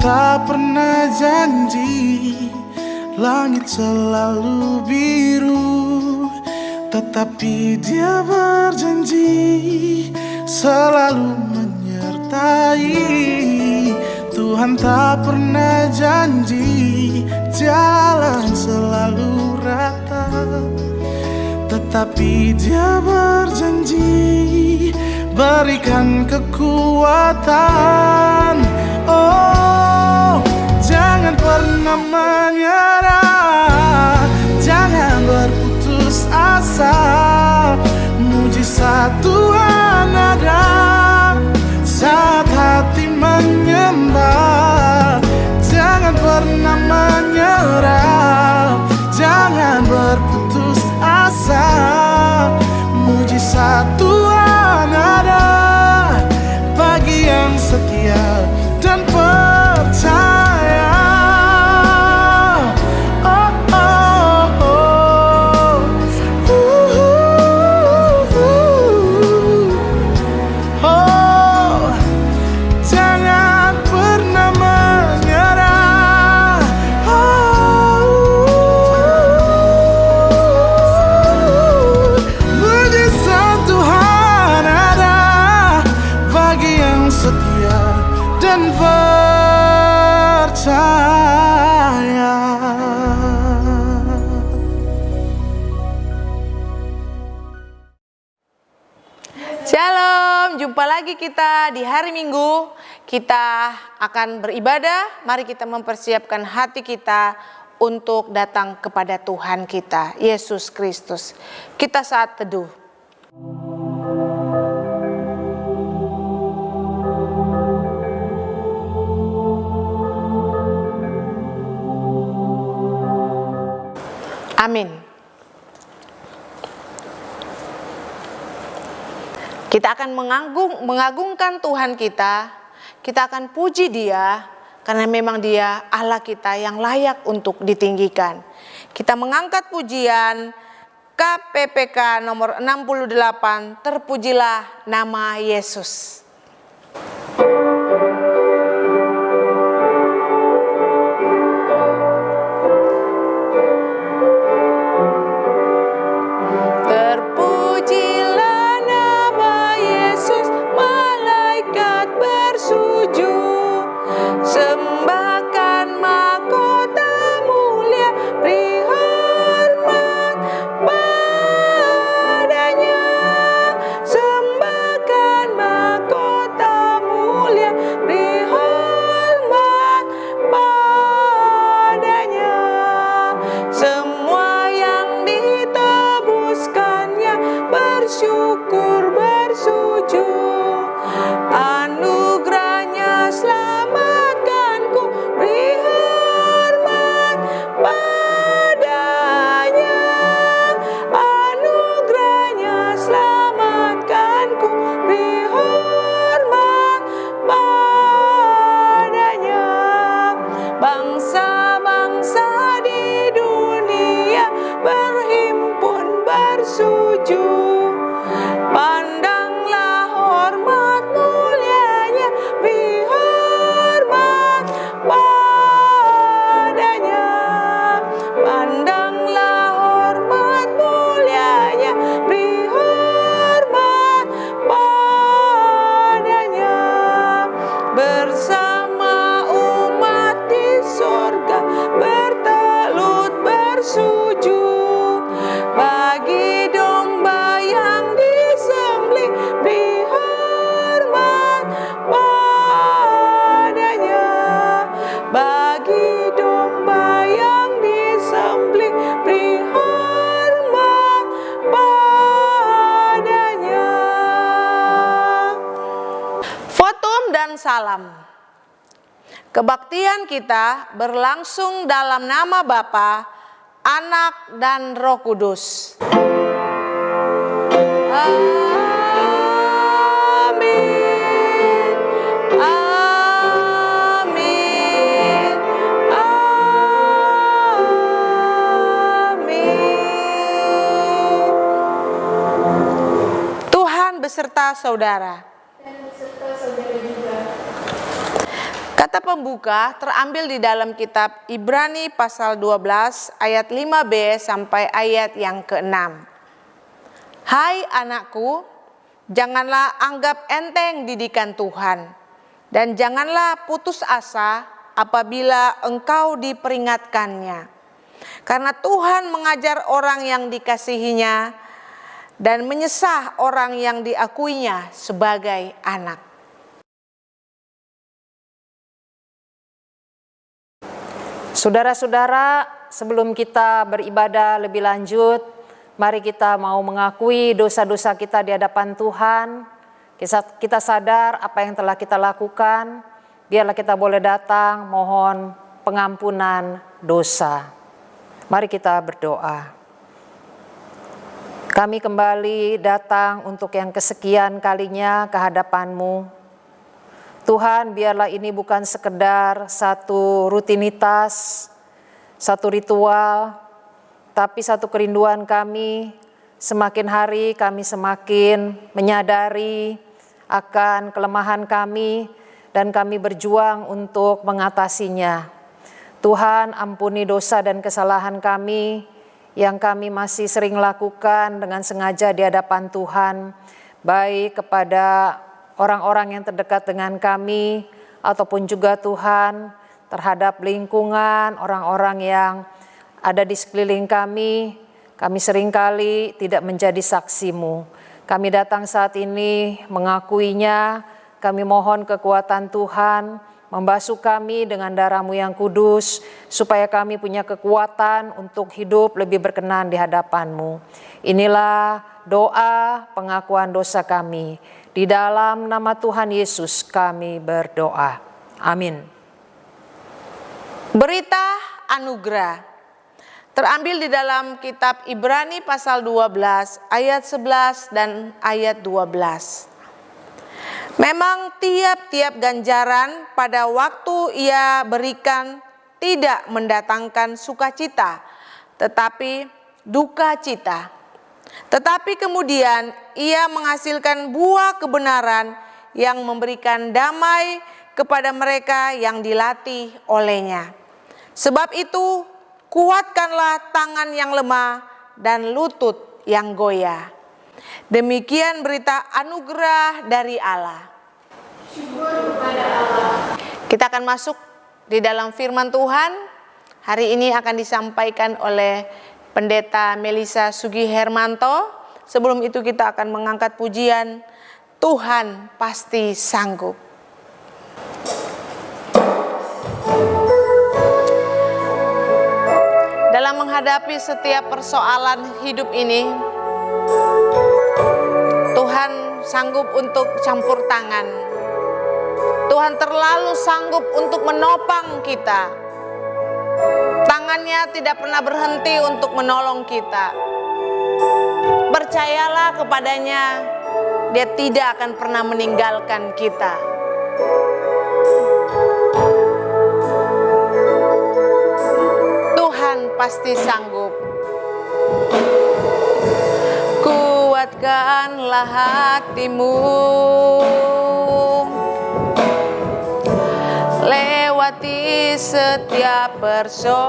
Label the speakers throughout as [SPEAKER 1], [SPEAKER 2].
[SPEAKER 1] tak pernah janji langit selalu biru, tetapi Dia berjanji selalu menyertai. Tuhan tak pernah janji jalan selalu rata, tetapi Dia berjanji berikan kekuatan. Oh, jangan pernah menyerah, jangan berputus asa. Mujizat Tuhan ada saat hati menyembah. Jangan pernah menyerah, jangan berputus asa. Mujizat Tuhan ada bagi yang setia dan percaya. Oh, oh, oh. Oh, jangan pernah menyerah. Mujizat Tuhan ada bagi yang setia dan percaya.
[SPEAKER 2] Shalom, jumpa lagi kita di hari Minggu. Kita akan beribadah. Mari kita mempersiapkan hati kita untuk datang kepada Tuhan kita, Yesus Kristus. Kita saat teduh. Amin. Kita akan mengagungkan Tuhan kita. Kita akan puji Dia karena memang Dia Allah kita yang layak untuk ditinggikan. Kita mengangkat pujian KPPK nomor 68, terpujilah nama Yesus. Sembahkan mahkota mulia, beri hormat padanya. Sembahkan mahkota mulia, beri hormat padanya. Semua yang ditebuskannya bersyukur bersujud. Anugerahnya selamatkanku, beri hormat padanya. Anugerahnya selamatkanku, beri hormat padanya. Bangsa-bangsa di dunia berhimpun bersujud. Pandanglah hormat mulianya, beri hormat padanya. Pandanglah hormat mulianya, beri hormat padanya. Bersama umat di surga bertelut bersujud bagi domba yang disembelih, beri hormat padanya. Bagi domba yang disembelih, beri hormat padanya. Fotum dan salam. Kebaktian kita berlangsung dalam nama Bapa, Anak dan Roh Kudus. Amin. Amin. Amin. Tuhan beserta saudara. Kata pembuka terambil di dalam kitab Ibrani pasal 12 ayat 5b sampai ayat yang ke-6. Hai anakku, janganlah anggap enteng didikan Tuhan, dan janganlah putus asa apabila engkau diperingatkannya. Karena Tuhan mengajar orang yang dikasihinya dan menyesah orang yang diakuinya sebagai anak.
[SPEAKER 3] Saudara-saudara, sebelum kita beribadah lebih lanjut, mari kita mau mengakui dosa-dosa kita di hadapan Tuhan. Kita sadar apa yang telah kita lakukan, biarlah kita boleh datang mohon pengampunan dosa. Mari kita berdoa. Kami kembali datang untuk yang kesekian kalinya ke hadapan-Mu. Tuhan, biarlah ini bukan sekedar satu rutinitas, satu ritual, tapi satu kerinduan kami. Semakin hari kami semakin menyadari akan kelemahan kami dan kami berjuang untuk mengatasinya. Tuhan, ampuni dosa dan kesalahan kami yang kami masih sering lakukan dengan sengaja di hadapan Tuhan, baik kepada orang-orang yang terdekat dengan kami, ataupun juga Tuhan terhadap lingkungan, orang-orang yang ada di sekeliling kami seringkali tidak menjadi saksi-Mu. Kami datang saat ini mengakuinya, kami mohon kekuatan Tuhan, membasuh kami dengan darah-Mu yang kudus, supaya kami punya kekuatan untuk hidup lebih berkenan di hadapan-Mu. Inilah doa pengakuan dosa kami. Di dalam nama Tuhan Yesus kami berdoa. Amin.
[SPEAKER 2] Berita anugerah terambil di dalam kitab Ibrani pasal 12 ayat 11 dan ayat 12. Memang tiap-tiap ganjaran pada waktu ia berikan tidak mendatangkan sukacita, tetapi duka cita. Tetapi kemudian ia menghasilkan buah kebenaran yang memberikan damai kepada mereka yang dilatih olehnya. Sebab itu kuatkanlah tangan yang lemah dan lutut yang goyah. Demikian berita anugerah dari Allah. Syukur kepada Allah. Kita akan masuk di dalam firman Tuhan. Hari ini akan disampaikan oleh Pendeta Melisa Sugi Hermanto. Sebelum itu kita akan mengangkat pujian Tuhan pasti sanggup. Dalam menghadapi setiap persoalan hidup ini, Tuhan sanggup untuk campur tangan. Tuhan terlalu sanggup untuk menopang kita. Tangannya tidak pernah berhenti untuk menolong kita. Percayalah kepadanya, Dia tidak akan pernah meninggalkan kita. Tuhan pasti sanggup. Kuatkanlah hatimu, lewati setiap persoalan.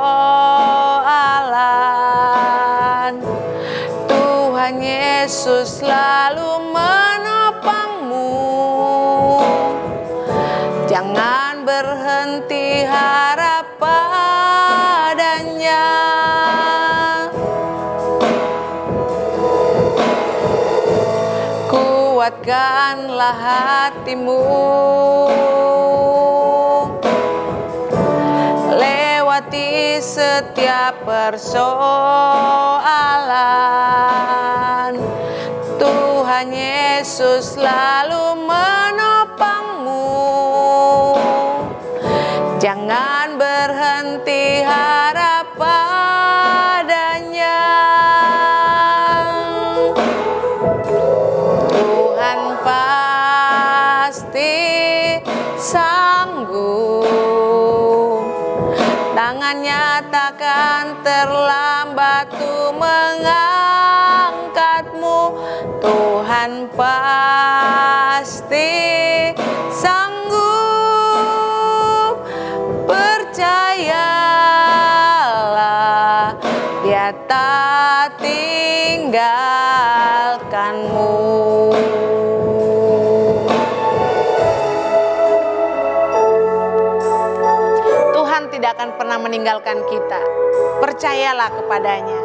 [SPEAKER 2] Tuhan Yesus selalu menopangmu. Jangan berhenti harap padanya. Kuatkanlah hatimu, lewati setiap persoalan. Tuhan Yesus selalu menopangmu. Jangan berhenti harap padanya. Tuhan pasti sanggup. Tangannya takkan terlambat untuk mengangkatmu. Tuhan pasti sanggup. tinggalkanmu. Tuhan tidak akan pernah meninggalkan kita. Percayalah kepadanya.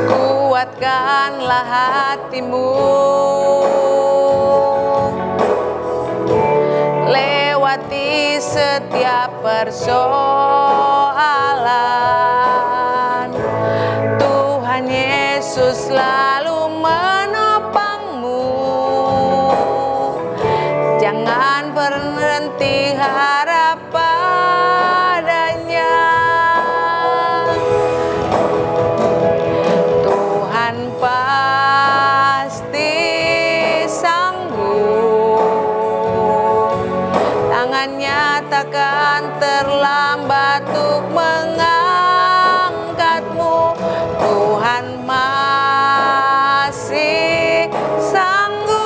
[SPEAKER 2] Kuatkanlah hatimu, lewati setiap persoalan. Tuhan Yesus selalu menopangmu. Jangan berhenti harap padanya. Tuhan pasti sanggup. Tangannya takkan terlambat untuk mengangkatmu. Tuhan masih sanggup.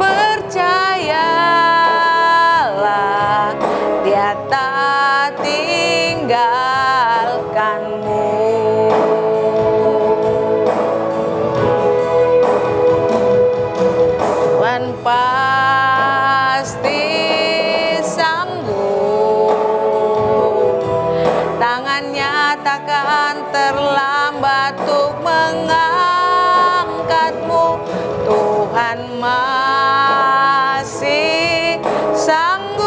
[SPEAKER 2] Percayalah, Dia tak tinggalkanmu. Tuhan pasti sanggup. Tangannya takkan terlambat untuk mengangkatmu. Tuhan masih sanggup.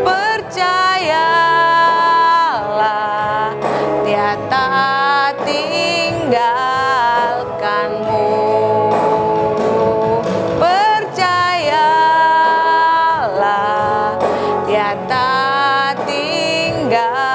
[SPEAKER 2] Percayalah, Dia tak tinggalkanmu. Percayalah, Dia tak tinggalkanmu.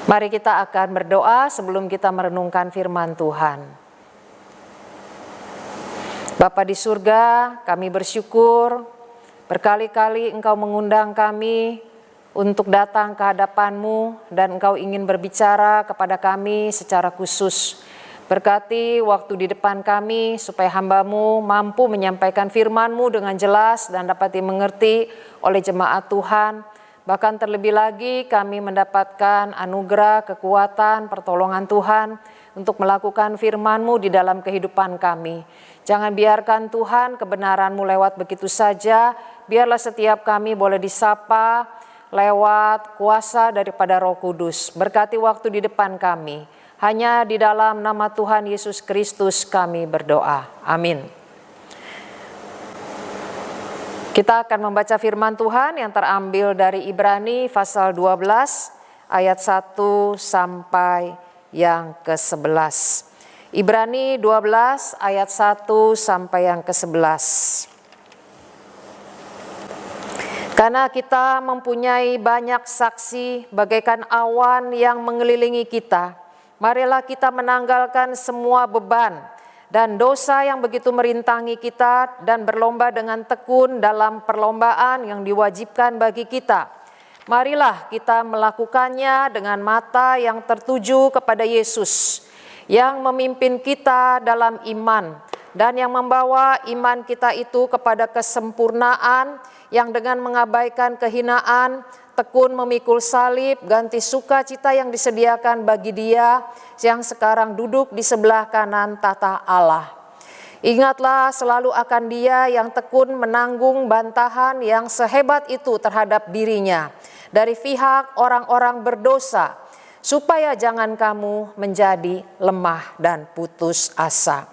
[SPEAKER 3] Mari kita akan berdoa sebelum kita merenungkan firman Tuhan. Bapa di surga, kami bersyukur berkali-kali Engkau mengundang kami untuk datang ke hadapan-Mu dan Engkau ingin berbicara kepada kami secara khusus. Berkati waktu di depan kami supaya hamba-Mu mampu menyampaikan firman-Mu dengan jelas dan dapat dimengerti oleh jemaat Tuhan. Bahkan terlebih lagi kami mendapatkan anugerah, kekuatan, pertolongan Tuhan untuk melakukan firman-Mu di dalam kehidupan kami. Jangan biarkan Tuhan kebenaran-Mu lewat begitu saja, biarlah setiap kami boleh disapa lewat kuasa daripada Roh Kudus. Berkati waktu di depan kami, hanya di dalam nama Tuhan Yesus Kristus kami berdoa. Amin. Kita akan membaca firman Tuhan yang terambil dari Ibrani pasal 12 ayat 1 sampai yang ke-11. Ibrani 12 ayat 1 sampai yang ke-11. Karena kita mempunyai banyak saksi bagaikan awan yang mengelilingi kita, marilah kita menanggalkan semua beban dan dosa yang begitu merintangi kita dan berlomba dengan tekun dalam perlombaan yang diwajibkan bagi kita. Marilah kita melakukannya dengan mata yang tertuju kepada Yesus, yang memimpin kita dalam iman dan yang membawa iman kita itu kepada kesempurnaan, yang dengan mengabaikan kehinaan, tekun memikul salib, ganti sukacita yang disediakan bagi Dia yang sekarang duduk di sebelah kanan tata Allah. Ingatlah selalu akan Dia yang tekun menanggung bantahan yang sehebat itu terhadap dirinya dari pihak orang-orang berdosa, supaya jangan kamu menjadi lemah dan putus asa.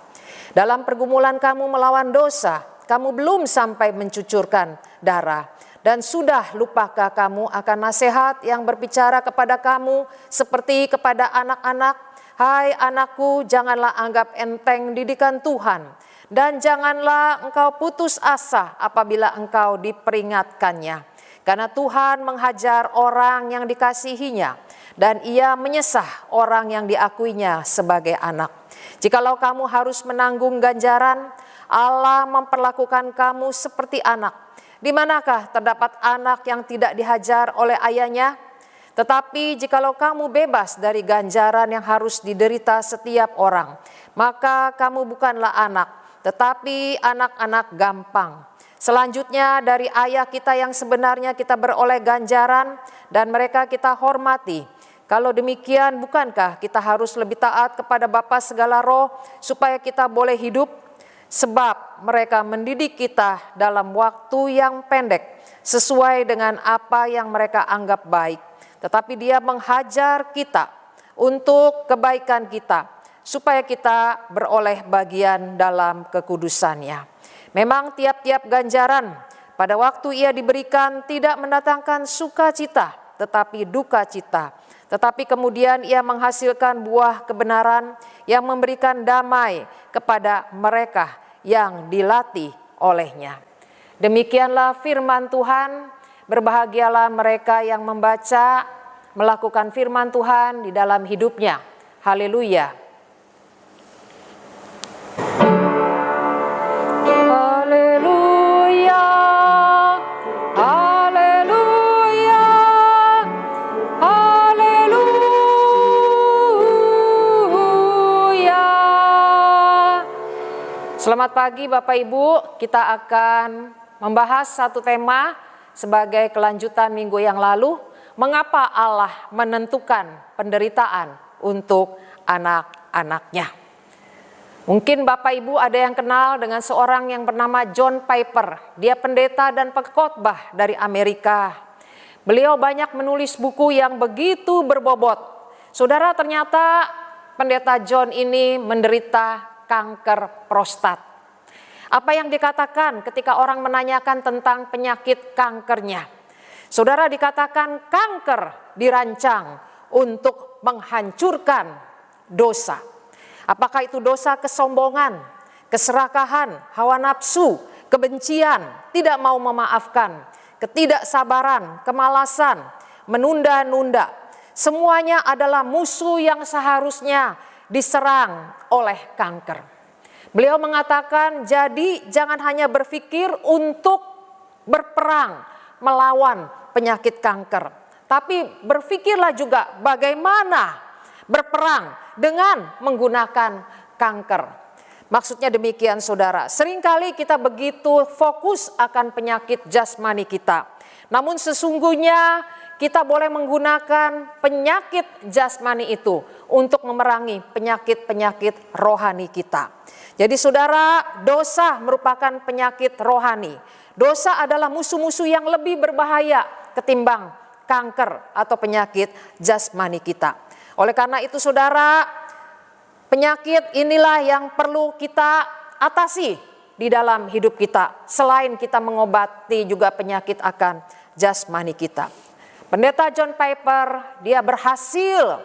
[SPEAKER 3] Dalam pergumulan kamu melawan dosa, kamu belum sampai mencucurkan darah. Dan sudah lupakah kamu akan nasihat yang berbicara kepada kamu seperti kepada anak-anak? Hai anakku, janganlah anggap enteng didikan Tuhan, dan janganlah engkau putus asa apabila engkau diperingatkannya. Karena Tuhan menghajar orang yang dikasihinya, dan Ia menyesah orang yang diakuinya sebagai anak. Jikalau kamu harus menanggung ganjaran, Allah memperlakukan kamu seperti anak. Di manakah terdapat anak yang tidak dihajar oleh ayahnya? Tetapi jikalau kamu bebas dari ganjaran yang harus diderita setiap orang, maka kamu bukanlah anak, tetapi anak-anak gampang. Selanjutnya dari ayah kita yang sebenarnya kita beroleh ganjaran dan mereka kita hormati. Kalau demikian bukankah kita harus lebih taat kepada Bapa segala roh supaya kita boleh hidup? Sebab mereka mendidik kita dalam waktu yang pendek sesuai dengan apa yang mereka anggap baik. Tetapi Dia menghajar kita untuk kebaikan kita supaya kita beroleh bagian dalam kekudusannya. Memang tiap-tiap ganjaran pada waktu ia diberikan tidak mendatangkan sukacita tetapi duka cita. Tetapi kemudian ia menghasilkan buah kebenaran yang memberikan damai kepada mereka yang dilatih olehnya. Demikianlah firman Tuhan. Berbahagialah mereka yang membaca, melakukan firman Tuhan di dalam hidupnya. Haleluya. Haleluya. Haleluya. Haleluya. Selamat pagi Bapak Ibu, kita akan membahas satu tema sebagai kelanjutan minggu yang lalu, mengapa Allah menentukan penderitaan untuk anak-anaknya. Mungkin Bapak Ibu ada yang kenal dengan seorang yang bernama John Piper. Dia pendeta dan pengkhotbah dari Amerika. Beliau banyak menulis buku yang begitu berbobot. Saudara, ternyata pendeta John ini menderita kanker prostat. Apa yang dikatakan ketika orang menanyakan tentang penyakit kankernya? Saudara, dikatakan kanker dirancang untuk menghancurkan dosa. Apakah itu dosa kesombongan, keserakahan, hawa nafsu, kebencian, tidak mau memaafkan, ketidaksabaran, kemalasan, menunda-nunda. Semuanya adalah musuh yang seharusnya diserang oleh kanker. Beliau mengatakan, jadi jangan hanya berpikir untuk berperang melawan penyakit kanker, tapi berpikirlah juga bagaimana berperang dengan menggunakan kanker. Maksudnya demikian saudara, seringkali kita begitu fokus akan penyakit jasmani kita. Namun sesungguhnya kita boleh menggunakan penyakit jasmani itu untuk memerangi penyakit-penyakit rohani kita. Jadi saudara, dosa merupakan penyakit rohani. Dosa adalah musuh-musuh yang lebih berbahaya ketimbang kanker atau penyakit jasmani kita. Oleh karena itu saudara, penyakit inilah yang perlu kita atasi di dalam hidup kita. Selain kita mengobati juga penyakit akan jasmani kita. Pendeta John Piper, dia berhasil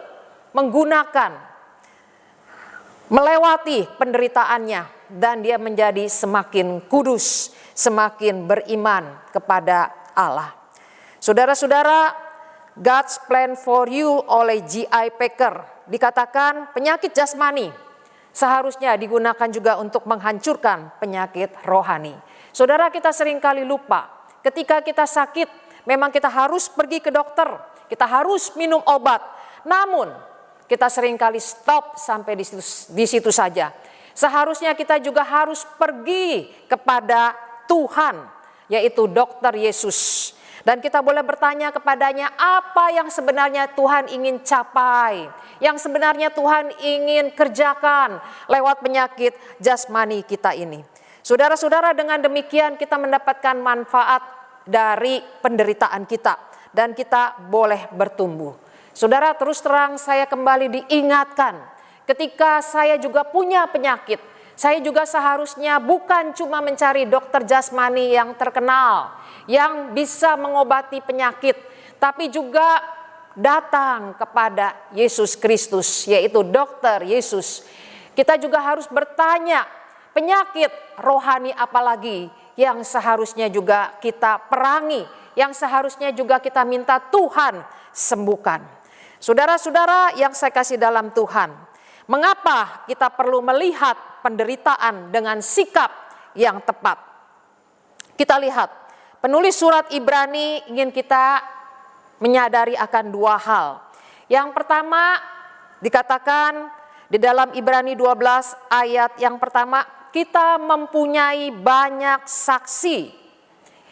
[SPEAKER 3] melewati penderitaannya dan dia menjadi semakin kudus, semakin beriman kepada Allah. Saudara-saudara, God's Plan for You oleh J.I. Packer dikatakan penyakit jasmani seharusnya digunakan juga untuk menghancurkan penyakit rohani. Saudara, kita seringkali lupa ketika kita sakit memang kita harus pergi ke dokter, kita harus minum obat. Namun kita seringkali stop sampai di situ saja. Seharusnya kita juga harus pergi kepada Tuhan, yaitu dokter Yesus. Dan kita boleh bertanya kepadanya apa yang sebenarnya Tuhan ingin capai, yang sebenarnya Tuhan ingin kerjakan lewat penyakit jasmani kita ini. Saudara-saudara, dengan demikian kita mendapatkan manfaat dari penderitaan kita dan kita boleh bertumbuh. Saudara, terus terang saya kembali diingatkan ketika saya juga punya penyakit. Saya juga seharusnya bukan cuma mencari dokter jasmani yang terkenal, yang bisa mengobati penyakit, tapi juga datang kepada Yesus Kristus, yaitu dokter Yesus. Kita juga harus bertanya, penyakit rohani apalagi yang seharusnya juga kita perangi, yang seharusnya juga kita minta Tuhan sembuhkan. Saudara-saudara yang saya kasih dalam Tuhan, mengapa kita perlu melihat penderitaan dengan sikap yang tepat? Kita lihat penulis surat Ibrani ingin kita menyadari akan dua hal. Yang pertama dikatakan di dalam Ibrani 12 ayat yang pertama, kita mempunyai banyak saksi.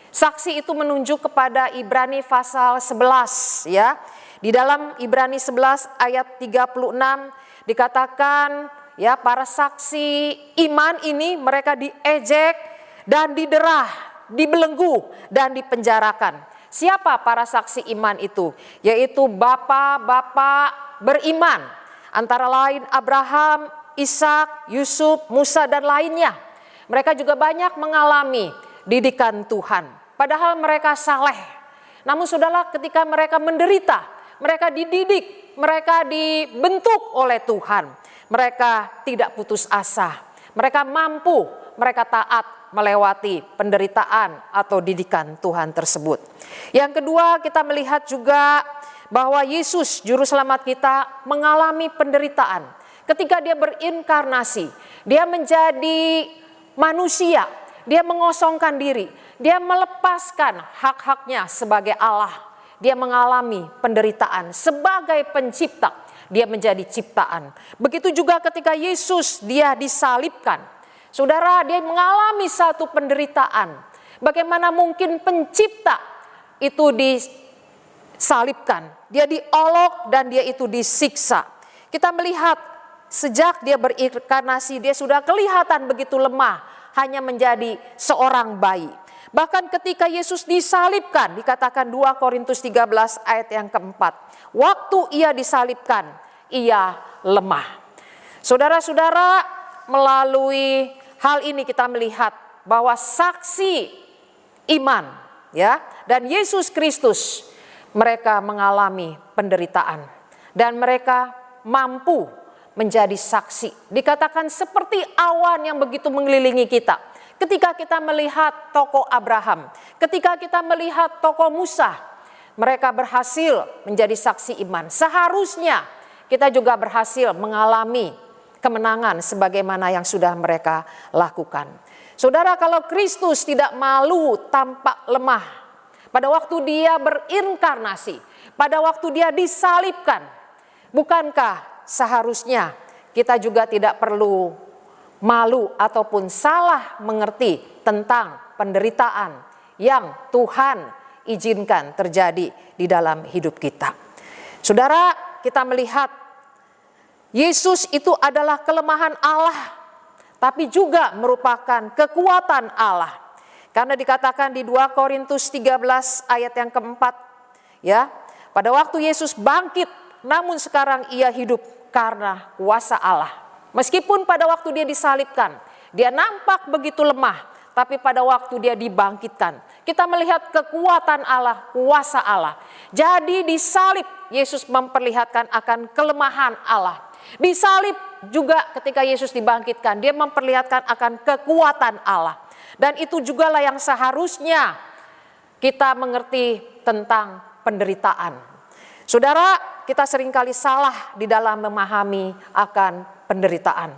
[SPEAKER 3] Saksi itu menunjuk kepada Ibrani pasal 11 ya. Di dalam Ibrani 11 ayat 36 dikatakan ya, para saksi iman ini mereka diejek dan diderah, dibelenggu dan dipenjarakan. Siapa para saksi iman itu? Yaitu bapak-bapak beriman, antara lain Abraham, Ishak, Yusuf, Musa dan lainnya. Mereka juga banyak mengalami didikan Tuhan, padahal mereka saleh. Namun saudara, ketika mereka menderita, mereka dididik, mereka dibentuk oleh Tuhan, mereka tidak putus asa, mereka mampu, mereka taat melewati penderitaan atau didikan Tuhan tersebut. Yang kedua, kita melihat juga bahwa Yesus juru selamat kita mengalami penderitaan. Ketika dia berinkarnasi, dia menjadi manusia, dia mengosongkan diri, dia melepaskan hak-haknya sebagai Allah. Dia mengalami penderitaan sebagai pencipta, dia menjadi ciptaan. Begitu juga ketika Yesus dia disalibkan. Saudara, dia mengalami satu penderitaan. Bagaimana mungkin pencipta itu disalibkan, dia diolok dan dia itu disiksa. Kita melihat sejak dia berinkarnasi, dia sudah kelihatan begitu lemah, hanya menjadi seorang bayi. Bahkan ketika Yesus disalibkan, dikatakan 2 Korintus 13 ayat yang keempat, waktu ia disalibkan, ia lemah. Saudara-saudara, melalui hal ini kita melihat bahwa saksi iman ya dan Yesus Kristus, mereka mengalami penderitaan dan mereka mampu menjadi saksi. Dikatakan seperti awan yang begitu mengelilingi kita. Ketika kita melihat tokoh Abraham, ketika kita melihat tokoh Musa, mereka berhasil menjadi saksi iman. Seharusnya kita juga berhasil mengalami kemenangan sebagaimana yang sudah mereka lakukan. Saudara, kalau Kristus tidak malu tampak lemah pada waktu dia berinkarnasi, pada waktu dia disalibkan, bukankah seharusnya kita juga tidak perlu malu ataupun salah mengerti tentang penderitaan yang Tuhan izinkan terjadi di dalam hidup kita. Saudara, kita melihat Yesus itu adalah kelemahan Allah, tapi juga merupakan kekuatan Allah. Karena dikatakan di 2 Korintus 13 ayat yang keempat, ya, pada waktu Yesus bangkit, namun sekarang ia hidup karena kuasa Allah. Meskipun pada waktu dia disalibkan, dia nampak begitu lemah, tapi pada waktu dia dibangkitkan, kita melihat kekuatan Allah, kuasa Allah. Jadi disalib, Yesus memperlihatkan akan kelemahan Allah. Disalib juga ketika Yesus dibangkitkan, dia memperlihatkan akan kekuatan Allah. Dan itu jugalah yang seharusnya kita mengerti tentang penderitaan. Saudara, kita seringkali salah di dalam memahami akan penderitaan.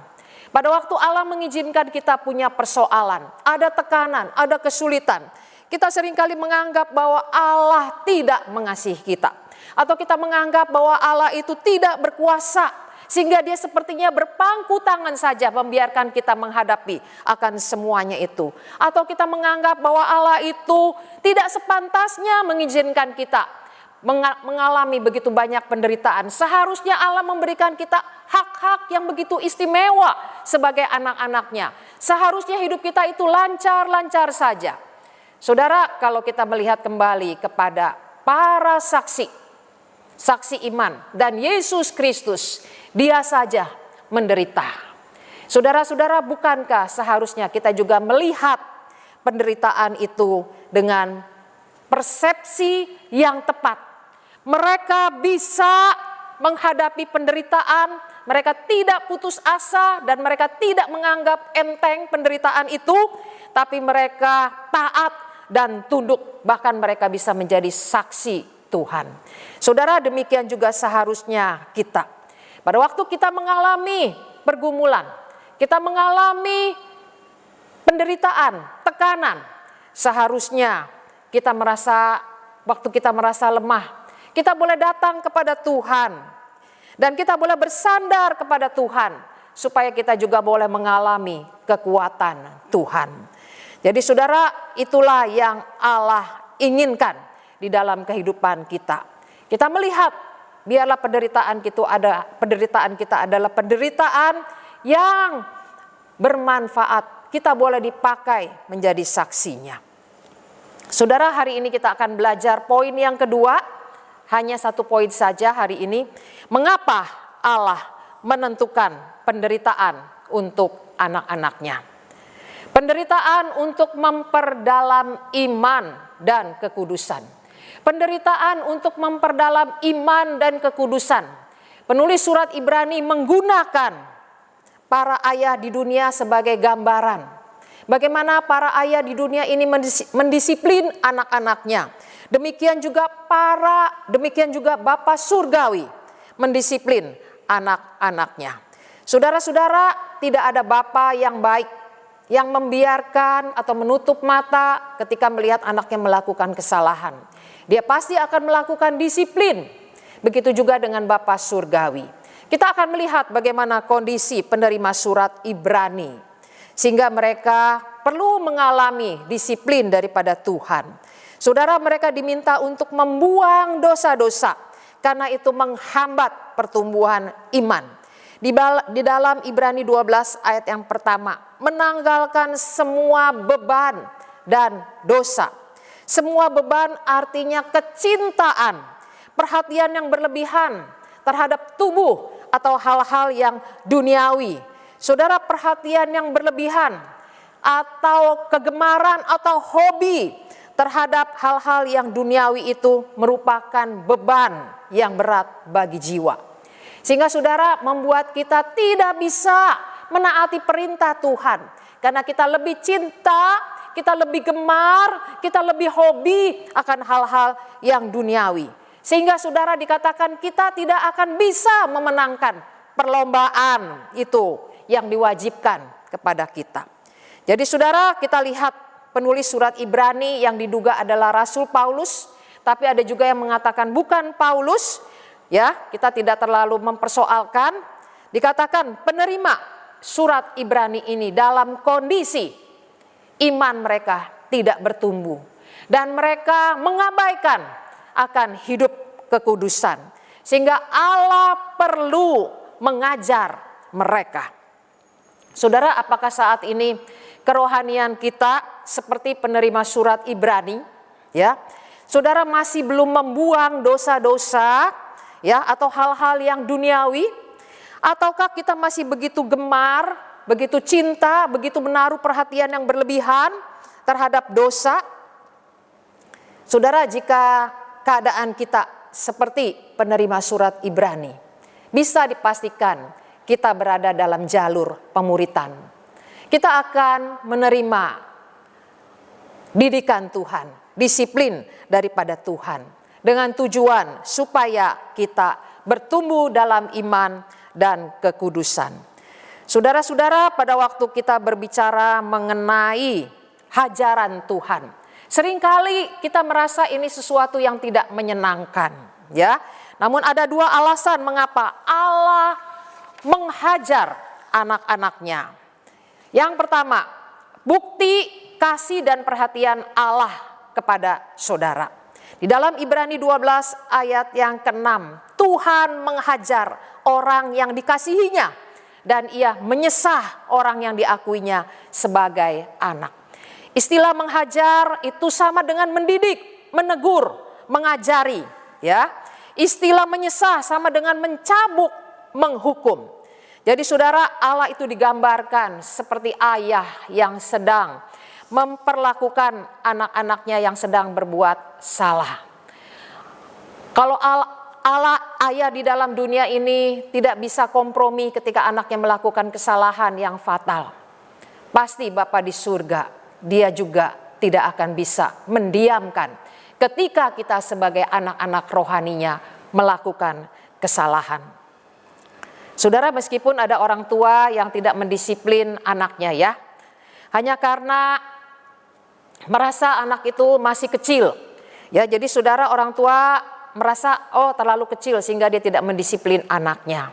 [SPEAKER 3] Pada waktu Allah mengizinkan kita punya persoalan, ada tekanan, ada kesulitan, kita seringkali menganggap bahwa Allah tidak mengasihi kita. Atau kita menganggap bahwa Allah itu tidak berkuasa, sehingga dia sepertinya berpangku tangan saja membiarkan kita menghadapi akan semuanya itu. Atau kita menganggap bahwa Allah itu tidak sepantasnya mengizinkan kita mengalami begitu banyak penderitaan. Seharusnya Allah memberikan kita hak-hak yang begitu istimewa sebagai anak-anaknya. Seharusnya hidup kita itu lancar-lancar saja. Saudara, kalau kita melihat kembali kepada para saksi iman dan Yesus Kristus, dia saja menderita. Saudara-saudara, bukankah seharusnya kita juga melihat penderitaan itu dengan persepsi yang tepat? Mereka bisa menghadapi penderitaan, mereka tidak putus asa dan mereka tidak menganggap enteng penderitaan itu, tapi mereka taat dan tunduk, bahkan mereka bisa menjadi saksi Tuhan. Saudara, demikian juga seharusnya kita. Pada waktu kita mengalami pergumulan, kita mengalami penderitaan, tekanan, seharusnya waktu kita merasa lemah, kita boleh datang kepada Tuhan dan kita boleh bersandar kepada Tuhan supaya kita juga boleh mengalami kekuatan Tuhan. Jadi saudara, itulah yang Allah inginkan di dalam kehidupan kita. Kita melihat biarlah penderitaan kita adalah penderitaan yang bermanfaat. Kita boleh dipakai menjadi saksinya. Saudara, hari ini kita akan belajar poin yang kedua, hanya satu poin saja hari ini. Mengapa Allah menentukan penderitaan untuk anak-anaknya? Penderitaan untuk memperdalam iman dan kekudusan. Penderitaan untuk memperdalam iman dan kekudusan. Penulis surat Ibrani menggunakan para ayah di dunia sebagai gambaran. Bagaimana para ayah di dunia ini mendisiplin anak-anaknya. Demikian juga Bapa surgawi mendisiplin anak-anaknya. Saudara-saudara, tidak ada bapa yang baik yang membiarkan atau menutup mata ketika melihat anaknya melakukan kesalahan. Dia pasti akan melakukan disiplin. Begitu juga dengan Bapa surgawi. Kita akan melihat bagaimana kondisi penerima surat Ibrani, sehingga mereka perlu mengalami disiplin daripada Tuhan. Saudara, mereka diminta untuk membuang dosa-dosa karena itu menghambat pertumbuhan iman. Di dalam Ibrani 12 ayat yang pertama, menanggalkan semua beban dan dosa. Semua beban artinya kecintaan, perhatian yang berlebihan terhadap tubuh atau hal-hal yang duniawi. Saudara, perhatian yang berlebihan atau kegemaran atau hobi terhadap hal-hal yang duniawi itu merupakan beban yang berat bagi jiwa. Sehingga saudara, membuat kita tidak bisa menaati perintah Tuhan. Karena kita lebih cinta, kita lebih gemar, kita lebih hobi akan hal-hal yang duniawi. Sehingga saudara, dikatakan kita tidak akan bisa memenangkan perlombaan itu yang diwajibkan kepada kita. Jadi saudara, kita lihat penulis surat Ibrani yang diduga adalah Rasul Paulus, tapi ada juga yang mengatakan bukan Paulus. Ya, kita tidak terlalu mempersoalkan. Dikatakan penerima surat Ibrani ini dalam kondisi iman mereka tidak bertumbuh dan mereka mengabaikan akan hidup kekudusan, sehingga Allah perlu mengajar mereka. Saudara, apakah saat ini kerohanian kita seperti penerima surat Ibrani? Ya, saudara masih belum membuang dosa-dosa, ya, atau hal-hal yang duniawi, ataukah kita masih begitu gemar, begitu cinta, begitu menaruh perhatian yang berlebihan terhadap dosa? Saudara, jika keadaan kita seperti penerima surat Ibrani, bisa dipastikan kita berada dalam jalur pemuritan. Kita akan menerima didikan Tuhan, disiplin daripada Tuhan, dengan tujuan supaya kita bertumbuh dalam iman dan kekudusan. Saudara-saudara, pada waktu kita berbicara mengenai hajaran Tuhan, seringkali kita merasa ini sesuatu yang tidak menyenangkan, ya. Namun ada dua alasan mengapa Allah menghajar anak-anaknya. Yang pertama, bukti kasih dan perhatian Allah kepada saudara. Di dalam Ibrani 12 ayat yang ke-6, Tuhan menghajar orang yang dikasihinya dan ia menyesah orang yang diakuinya sebagai anak. Istilah menghajar itu sama dengan mendidik, menegur, mengajari, ya. Istilah menyesah sama dengan mencabuk, menghukum. Jadi saudara, Allah itu digambarkan seperti ayah yang sedang memperlakukan anak-anaknya yang sedang berbuat salah. Kalau Allah ayah di dalam dunia ini tidak bisa kompromi ketika anaknya melakukan kesalahan yang fatal, pasti Bapa di surga, dia juga tidak akan bisa mendiamkan ketika kita sebagai anak-anak rohaninya melakukan kesalahan. Saudara, meskipun ada orang tua yang tidak mendisiplin anaknya, ya, hanya karena merasa anak itu masih kecil. Ya, jadi saudara, orang tua merasa terlalu kecil sehingga dia tidak mendisiplin anaknya.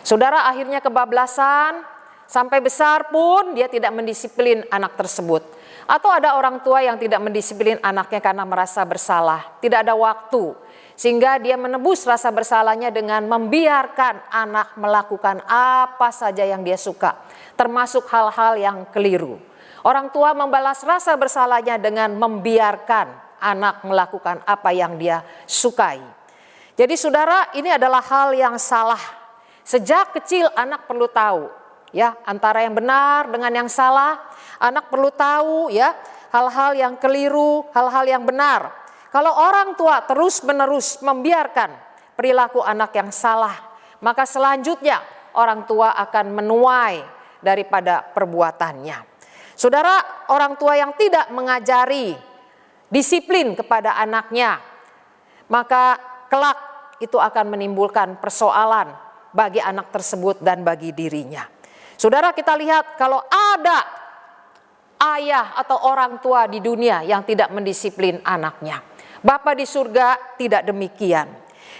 [SPEAKER 3] Saudara akhirnya kebablasan, sampai besar pun dia tidak mendisiplin anak tersebut. Atau ada orang tua yang tidak mendisiplin anaknya karena merasa bersalah, tidak ada waktu. Sehingga dia menebus rasa bersalahnya dengan membiarkan anak melakukan apa saja yang dia suka, termasuk hal-hal yang keliru. Orang tua membalas rasa bersalahnya dengan membiarkan anak melakukan apa yang dia sukai. Jadi saudara, ini adalah hal yang salah. Sejak kecil anak perlu tahu ya antara yang benar dengan yang salah. Anak perlu tahu ya hal-hal yang keliru, hal-hal yang benar. Kalau orang tua terus-menerus membiarkan perilaku anak yang salah, maka selanjutnya orang tua akan menuai daripada perbuatannya. Saudara, orang tua yang tidak mengajari disiplin kepada anaknya, maka kelak itu akan menimbulkan persoalan bagi anak tersebut dan bagi dirinya. Saudara, kita lihat kalau ada ayah atau orang tua di dunia yang tidak mendisiplin anaknya, Bapa di surga tidak demikian.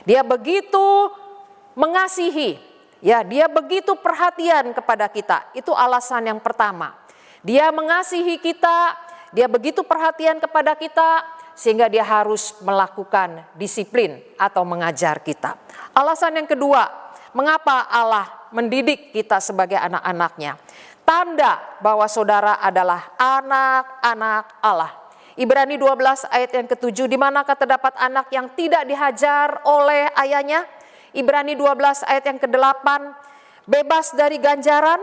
[SPEAKER 3] Dia begitu mengasihi, ya, dia begitu perhatian kepada kita. Itu alasan yang pertama. Dia mengasihi kita, dia begitu perhatian kepada kita sehingga dia harus melakukan disiplin atau mengajar kita. Alasan yang kedua, mengapa Allah mendidik kita sebagai anak-anaknya? Tanda bahwa saudara adalah anak-anak Allah. Ibrani 12 ayat yang ke-7, di manakah terdapat anak yang tidak dihajar oleh ayahnya? Ibrani 12 ayat yang ke-8, bebas dari ganjaran,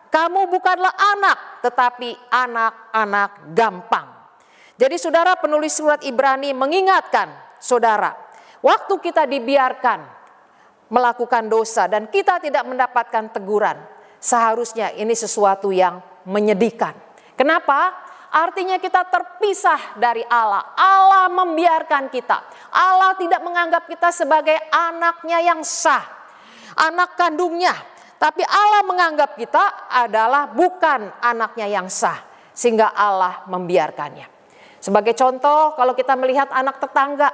[SPEAKER 3] kamu bukanlah anak tetapi anak-anak gampang. Jadi saudara, penulis surat Ibrani mengingatkan saudara, waktu kita dibiarkan melakukan dosa dan kita tidak mendapatkan teguran, seharusnya ini sesuatu yang menyedihkan. Kenapa? Artinya kita terpisah dari Allah. Allah membiarkan kita. Allah tidak menganggap kita sebagai anaknya yang sah, anak kandungnya. Tapi Allah menganggap kita adalah bukan anaknya yang sah, sehingga Allah membiarkannya. Sebagai contoh, kalau kita melihat anak tetangga,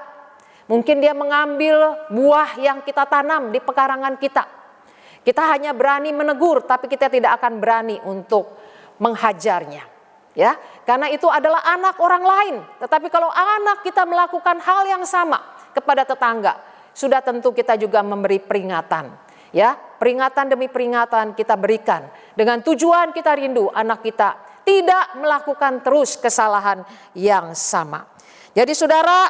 [SPEAKER 3] mungkin dia mengambil buah yang kita tanam di pekarangan kita. Kita hanya berani menegur, tapi kita tidak akan berani untuk menghajarnya. Ya, karena itu adalah anak orang lain. Tetapi kalau anak kita melakukan hal yang sama kepada tetangga, sudah tentu kita juga memberi peringatan. Ya, peringatan demi peringatan kita berikan dengan tujuan kita rindu anak kita tidak melakukan terus kesalahan yang sama. Jadi saudara,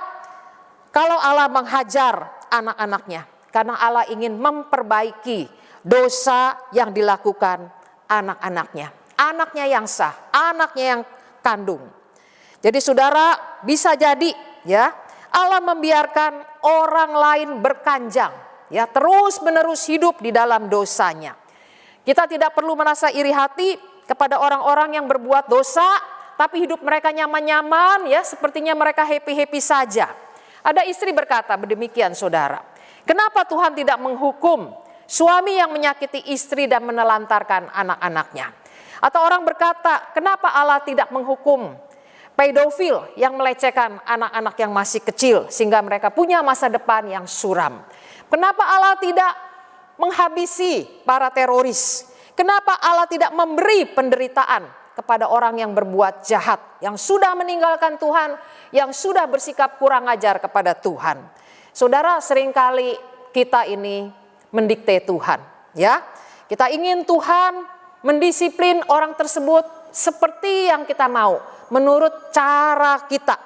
[SPEAKER 3] kalau Allah menghajar anak-anaknya karena Allah ingin memperbaiki dosa yang dilakukan anak-anaknya. Anaknya yang sah, anaknya yang kandung. Jadi saudara, bisa jadi ya Allah membiarkan orang lain berkanjang, ya terus menerus hidup di dalam dosanya. Kita tidak perlu merasa iri hati kepada orang-orang yang berbuat dosa, tapi hidup mereka nyaman-nyaman, ya sepertinya mereka happy-happy saja. Ada istri berkata demikian saudara, kenapa Tuhan tidak menghukum suami yang menyakiti istri dan menelantarkan anak-anaknya? Atau orang berkata, kenapa Allah tidak menghukum pedofil yang melecehkan anak-anak yang masih kecil sehingga mereka punya masa depan yang suram? Kenapa Allah tidak menghabisi para teroris? Kenapa Allah tidak memberi penderitaan kepada orang yang berbuat jahat, yang sudah meninggalkan Tuhan, yang sudah bersikap kurang ajar kepada Tuhan? Saudara, seringkali kita ini mendikte Tuhan, ya. Kita ingin Tuhan mendisiplin orang tersebut seperti yang kita mau, menurut cara kita.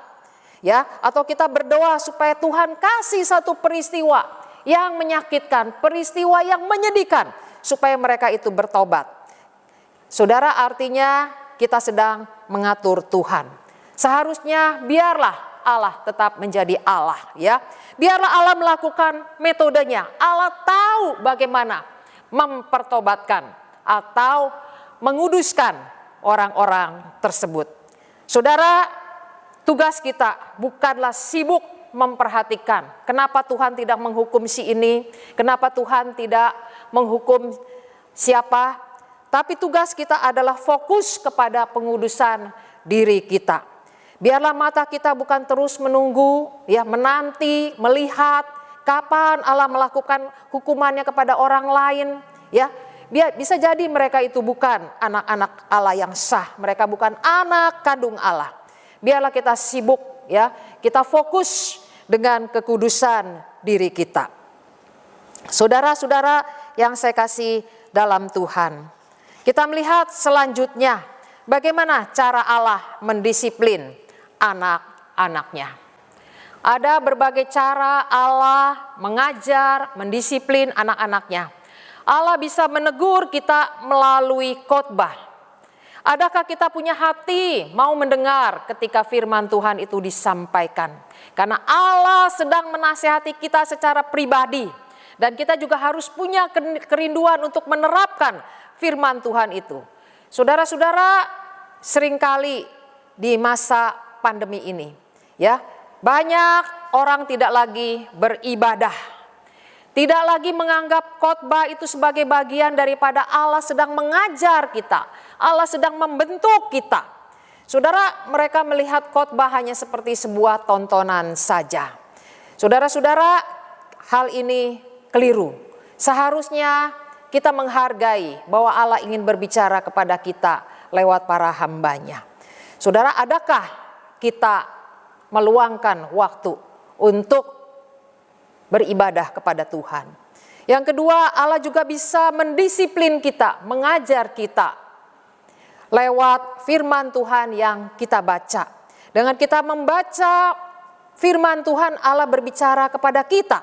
[SPEAKER 3] Ya, atau kita berdoa supaya Tuhan kasih satu peristiwa yang menyakitkan, peristiwa yang menyedihkan supaya mereka itu bertobat. Saudara, artinya kita sedang mengatur Tuhan. Seharusnya biarlah Allah tetap menjadi Allah, ya. Biarlah Allah melakukan metodenya. Allah tahu bagaimana mempertobatkan atau menguduskan orang-orang tersebut. Saudara, tugas kita bukanlah sibuk memperhatikan kenapa Tuhan tidak menghukum si ini, kenapa Tuhan tidak menghukum siapa, tapi tugas kita adalah fokus kepada pengudusan diri kita. Biarlah mata kita bukan terus menunggu, ya, menanti, melihat kapan Allah melakukan hukumannya kepada orang lain, ya. Bisa jadi mereka itu bukan anak-anak Allah yang sah, mereka bukan anak kandung Allah. Biarlah kita sibuk, ya, kita fokus dengan kekudusan diri kita. Saudara-saudara yang saya kasih dalam Tuhan, kita melihat selanjutnya bagaimana cara Allah mendisiplin anak-anaknya. Ada berbagai cara Allah mengajar, mendisiplin anak-anaknya. Allah bisa menegur kita melalui khotbah. Adakah kita punya hati mau mendengar ketika firman Tuhan itu disampaikan? Karena Allah sedang menasihati kita secara pribadi. Dan kita juga harus punya kerinduan untuk menerapkan firman Tuhan itu. Saudara-saudara, seringkali di masa pandemi ini, ya, banyak orang tidak lagi beribadah. Tidak lagi menganggap khotbah itu sebagai bagian daripada Allah sedang mengajar kita. Allah sedang membentuk kita. Saudara, mereka melihat khotbah hanya seperti sebuah tontonan saja. Saudara-saudara, hal ini keliru. Seharusnya kita menghargai bahwa Allah ingin berbicara kepada kita lewat para hambanya. Saudara, adakah kita meluangkan waktu untuk beribadah kepada Tuhan? Yang kedua, Allah juga bisa mendisiplin kita, mengajar kita lewat firman Tuhan yang kita baca. Dengan kita membaca firman Tuhan, Allah berbicara kepada kita.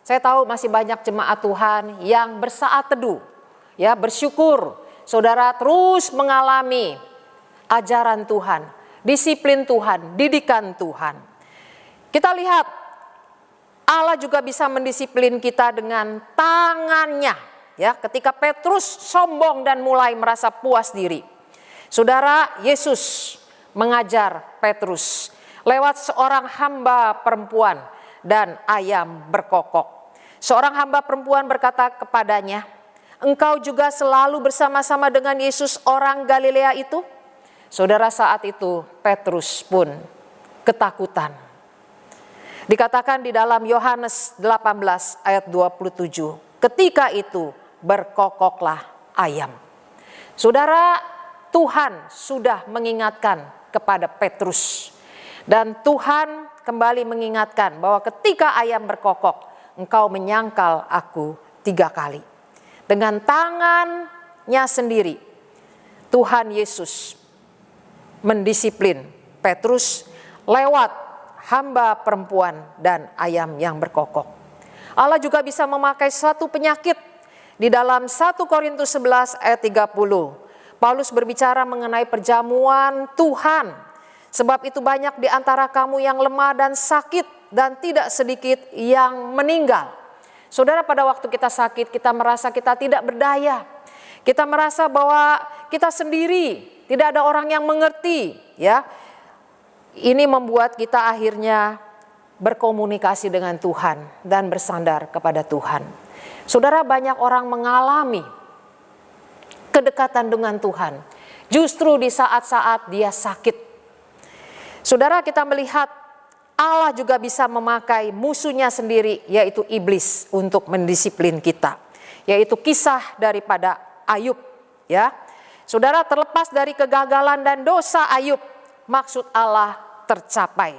[SPEAKER 3] Saya tahu masih banyak jemaat Tuhan yang bersaat teduh, ya, bersyukur saudara terus mengalami ajaran Tuhan, disiplin Tuhan, didikan Tuhan. Kita lihat Allah juga bisa mendisiplin kita dengan tangannya, ya, ketika Petrus sombong dan mulai merasa puas diri. Saudara, Yesus mengajar Petrus lewat seorang hamba perempuan dan ayam berkokok. Seorang hamba perempuan berkata kepadanya, "Engkau juga selalu bersama-sama dengan Yesus orang Galilea itu?" Saudara, saat itu Petrus pun ketakutan. Dikatakan di dalam Yohanes 18 ayat 27, ketika itu berkokoklah ayam. Saudara, Tuhan sudah mengingatkan kepada Petrus. Dan Tuhan kembali mengingatkan bahwa ketika ayam berkokok, engkau menyangkal aku 3 kali. Dengan tangannya sendiri, Tuhan Yesus mendisiplin Petrus lewat hamba perempuan dan ayam yang berkokok. Allah juga bisa memakai suatu penyakit. Di dalam 1 Korintus 11 ayat 30, Paulus berbicara mengenai perjamuan Tuhan. Sebab itu banyak di antara kamu yang lemah dan sakit, dan tidak sedikit yang meninggal. Saudara, pada waktu kita sakit, kita merasa kita tidak berdaya. Kita merasa bahwa kita sendiri, tidak ada orang yang mengerti, ya. Ini membuat kita akhirnya berkomunikasi dengan Tuhan dan bersandar kepada Tuhan. Saudara, banyak orang mengalami kedekatan dengan Tuhan justru di saat-saat dia sakit. Saudara, kita melihat Allah juga bisa memakai musuhnya sendiri, yaitu iblis, untuk mendisiplin kita. Yaitu kisah daripada Ayub, ya. Saudara, terlepas dari kegagalan dan dosa Ayub, maksud Allah tercapai.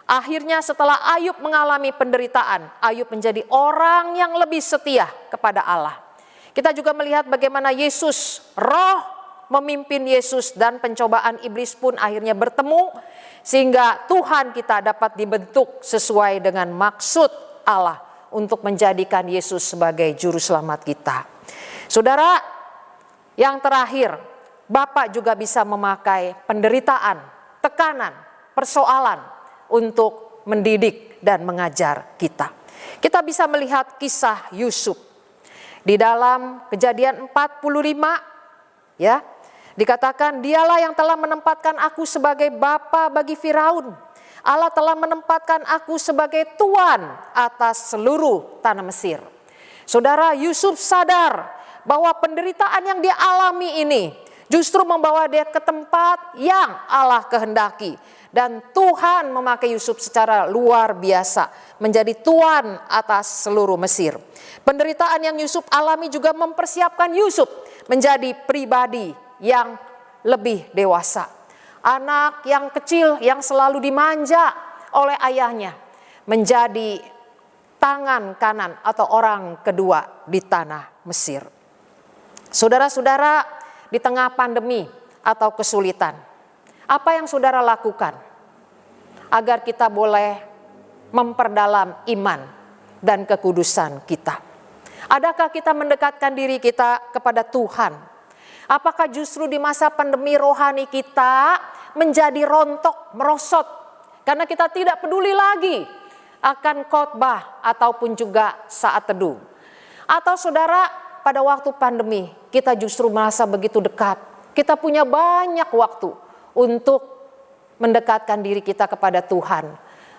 [SPEAKER 3] Akhirnya setelah Ayub mengalami penderitaan, Ayub menjadi orang yang lebih setia kepada Allah. Kita juga melihat bagaimana Yesus, roh memimpin Yesus, dan pencobaan iblis pun akhirnya bertemu, sehingga Tuhan kita dapat dibentuk sesuai dengan maksud Allah untuk menjadikan Yesus sebagai juru selamat kita. Saudara, yang terakhir, Bapak juga bisa memakai penderitaan, tekanan, persoalan untuk mendidik dan mengajar kita. Kita bisa melihat kisah Yusuf di dalam Kejadian 45, ya. Dikatakan, dialah yang telah menempatkan aku sebagai bapa bagi Firaun. Allah telah menempatkan aku sebagai tuan atas seluruh tanah Mesir. Saudara, Yusuf sadar bahwa penderitaan yang dialami ini justru membawa dia ke tempat yang Allah kehendaki. Dan Tuhan memakai Yusuf secara luar biasa, menjadi tuan atas seluruh Mesir. Penderitaan yang Yusuf alami juga mempersiapkan Yusuf menjadi pribadi yang lebih dewasa. Anak yang kecil yang selalu dimanja oleh ayahnya, menjadi tangan kanan atau orang kedua di tanah Mesir. Saudara-saudara, di tengah pandemi atau kesulitan, apa yang saudara lakukan agar kita boleh memperdalam iman dan kekudusan kita? Adakah kita mendekatkan diri kita kepada Tuhan? Apakah justru di masa pandemi rohani kita menjadi rontok, merosot, karena kita tidak peduli lagi akan khotbah ataupun juga saat teduh? Atau saudara, pada waktu pandemi kita justru merasa begitu dekat, kita punya banyak waktu untuk mendekatkan diri kita kepada Tuhan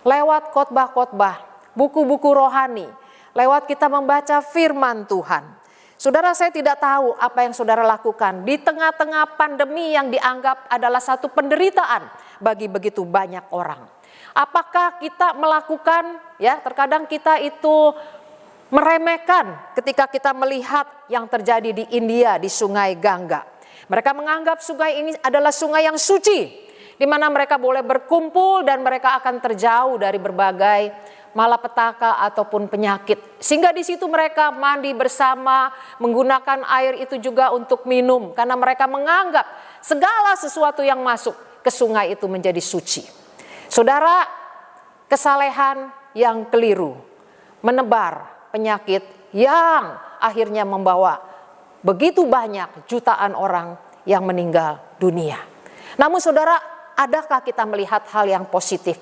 [SPEAKER 3] lewat khotbah-khotbah, buku-buku rohani, lewat kita membaca firman Tuhan. Saudara, saya tidak tahu apa yang saudara lakukan di tengah-tengah pandemi yang dianggap adalah satu penderitaan bagi begitu banyak orang. Apakah kita melakukan, ya, terkadang kita itu meremehkan ketika kita melihat yang terjadi di India, di Sungai Gangga. Mereka menganggap sungai ini adalah sungai yang suci, di mana mereka boleh berkumpul dan mereka akan terjauh dari berbagai malapetaka ataupun penyakit. Sehingga di situ mereka mandi bersama, menggunakan air itu juga untuk minum, karena mereka menganggap segala sesuatu yang masuk ke sungai itu menjadi suci. Saudara, kesalehan yang keliru menebar penyakit yang akhirnya membawa begitu banyak jutaan orang yang meninggal dunia. Namun saudara, adakah kita melihat hal yang positif?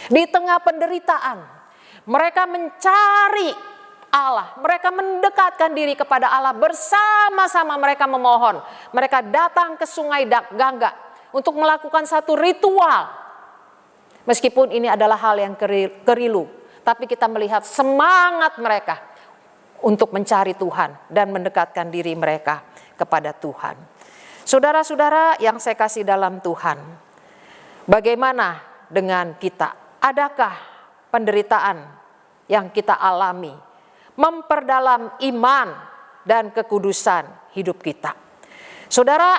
[SPEAKER 3] Di tengah penderitaan, mereka mencari Allah, mereka mendekatkan diri kepada Allah, bersama-sama mereka memohon. Mereka datang ke Sungai Gangga untuk melakukan satu ritual. Meskipun ini adalah hal yang kerilu, tapi kita melihat semangat mereka untuk mencari Tuhan dan mendekatkan diri mereka kepada Tuhan. Saudara-saudara yang saya kasih dalam Tuhan, bagaimana dengan kita? Adakah penderitaan yang kita alami memperdalam iman dan kekudusan hidup kita? Saudara,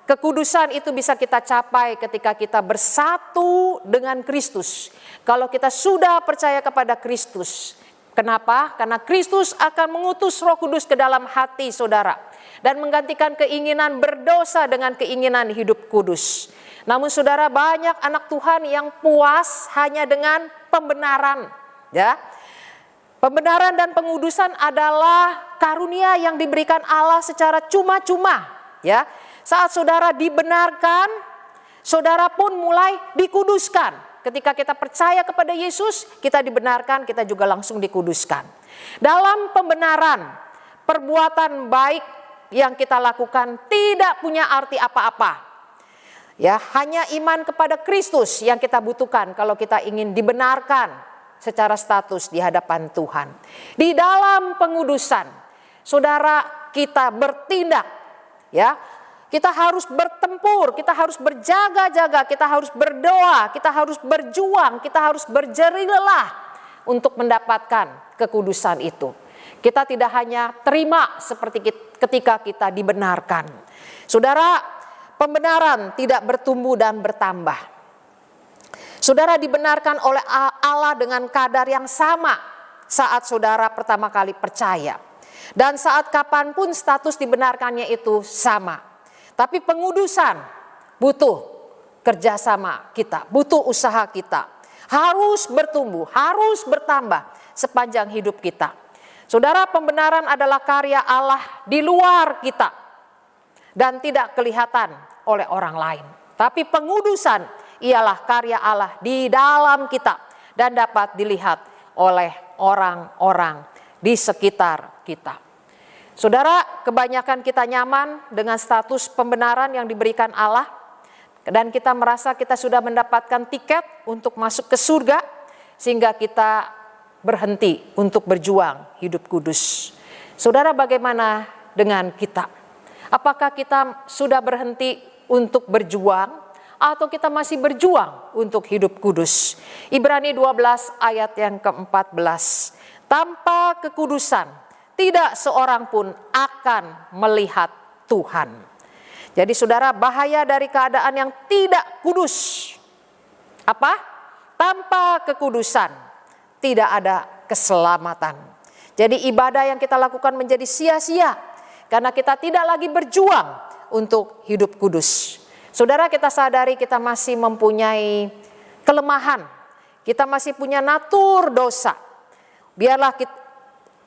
[SPEAKER 3] kekudusan itu bisa kita capai ketika kita bersatu dengan Kristus. Kalau kita sudah percaya kepada Kristus. Kenapa? Karena Kristus akan mengutus Roh Kudus ke dalam hati saudara dan menggantikan keinginan berdosa dengan keinginan hidup kudus. Namun saudara, banyak anak Tuhan yang puas hanya dengan pembenaran, ya. Pembenaran dan pengudusan adalah karunia yang diberikan Allah secara cuma-cuma, ya. Saat saudara dibenarkan, saudara pun mulai dikuduskan. Ketika kita percaya kepada Yesus, kita dibenarkan, kita juga langsung dikuduskan. Dalam pembenaran, perbuatan baik yang kita lakukan tidak punya arti apa-apa. Ya, hanya iman kepada Kristus yang kita butuhkan kalau kita ingin dibenarkan secara status di hadapan Tuhan. Di dalam pengudusan, saudara, kita bertindak, ya. Kita harus bertempur, kita harus berjaga-jaga, kita harus berdoa, kita harus berjuang, kita harus berjerih lelah untuk mendapatkan kekudusan itu. Kita tidak hanya terima seperti ketika kita dibenarkan. Saudara, pembenaran tidak bertumbuh dan bertambah. Saudara dibenarkan oleh Allah dengan kadar yang sama saat saudara pertama kali percaya. Dan saat kapanpun status dibenarkannya itu sama. Tapi pengudusan butuh kerjasama kita, butuh usaha kita. Harus bertumbuh, harus bertambah sepanjang hidup kita. Saudara, pembenaran adalah karya Allah di luar kita dan tidak kelihatan oleh orang lain. Tapi pengudusan ialah karya Allah di dalam kita dan dapat dilihat oleh orang-orang di sekitar kita. Saudara, kebanyakan kita nyaman dengan status pembenaran yang diberikan Allah dan kita merasa kita sudah mendapatkan tiket untuk masuk ke surga sehingga kita berhenti untuk berjuang hidup kudus. Saudara, bagaimana dengan kita? Apakah kita sudah berhenti untuk berjuang atau kita masih berjuang untuk hidup kudus? Ibrani 12 ayat yang ke-14. Tanpa kekudusan tidak seorang pun akan melihat Tuhan. Jadi saudara, bahaya dari keadaan yang tidak kudus. Apa? Tanpa kekudusan tidak ada keselamatan. Jadi ibadah yang kita lakukan menjadi sia-sia karena kita tidak lagi berjuang untuk hidup kudus. Saudara, kita sadari kita masih mempunyai kelemahan. Kita masih punya natur dosa. Biarlah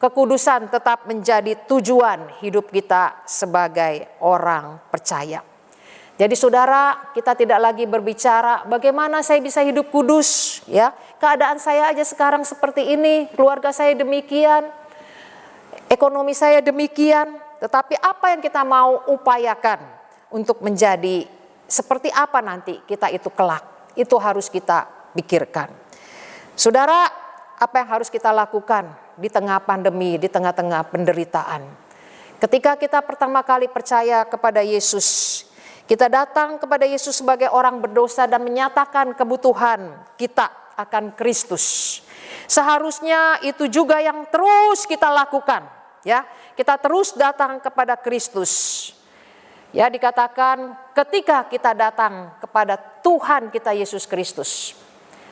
[SPEAKER 3] kekudusan tetap menjadi tujuan hidup kita sebagai orang percaya. Jadi saudara, kita tidak lagi berbicara bagaimana saya bisa hidup kudus, ya. Keadaan saya aja sekarang seperti ini, keluarga saya demikian, ekonomi saya demikian, tetapi apa yang kita mau upayakan untuk menjadi seperti apa nanti kita itu kelak, itu harus kita pikirkan. Saudara, apa yang harus kita lakukan di tengah pandemi, di tengah-tengah penderitaan? Ketika kita pertama kali percaya kepada Yesus, kita datang kepada Yesus sebagai orang berdosa dan menyatakan kebutuhan kita akan Kristus. Seharusnya itu juga yang terus kita lakukan, ya. Kita terus datang kepada Kristus. Ya, dikatakan ketika kita datang kepada Tuhan kita Yesus Kristus,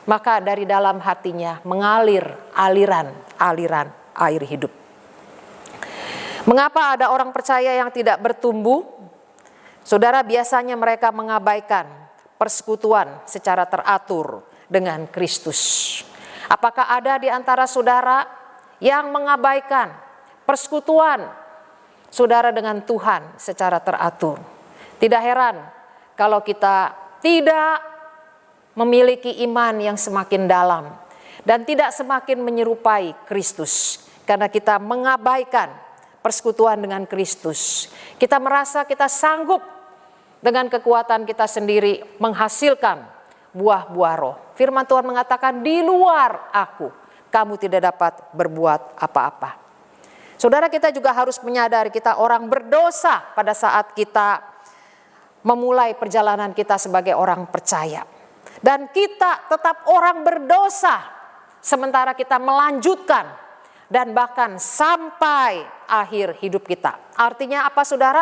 [SPEAKER 3] maka dari dalam hatinya mengalir aliran air hidup. Mengapa ada orang percaya yang tidak bertumbuh? Saudara, biasanya mereka mengabaikan persekutuan secara teratur dengan Kristus. Apakah ada di antara saudara yang mengabaikan persekutuan saudara dengan Tuhan secara teratur? Tidak heran kalau kita tidak memiliki iman yang semakin dalam dan tidak semakin menyerupai Kristus karena kita mengabaikan persekutuan dengan Kristus. Kita merasa kita sanggup dengan kekuatan kita sendiri menghasilkan buah-buah roh. Firman Tuhan mengatakan, di luar aku kamu tidak dapat berbuat apa-apa. Saudara, kita juga harus menyadari kita orang berdosa pada saat kita memulai perjalanan kita sebagai orang percaya. Dan kita tetap orang berdosa sementara kita melanjutkan dan bahkan sampai akhir hidup kita. Artinya apa saudara?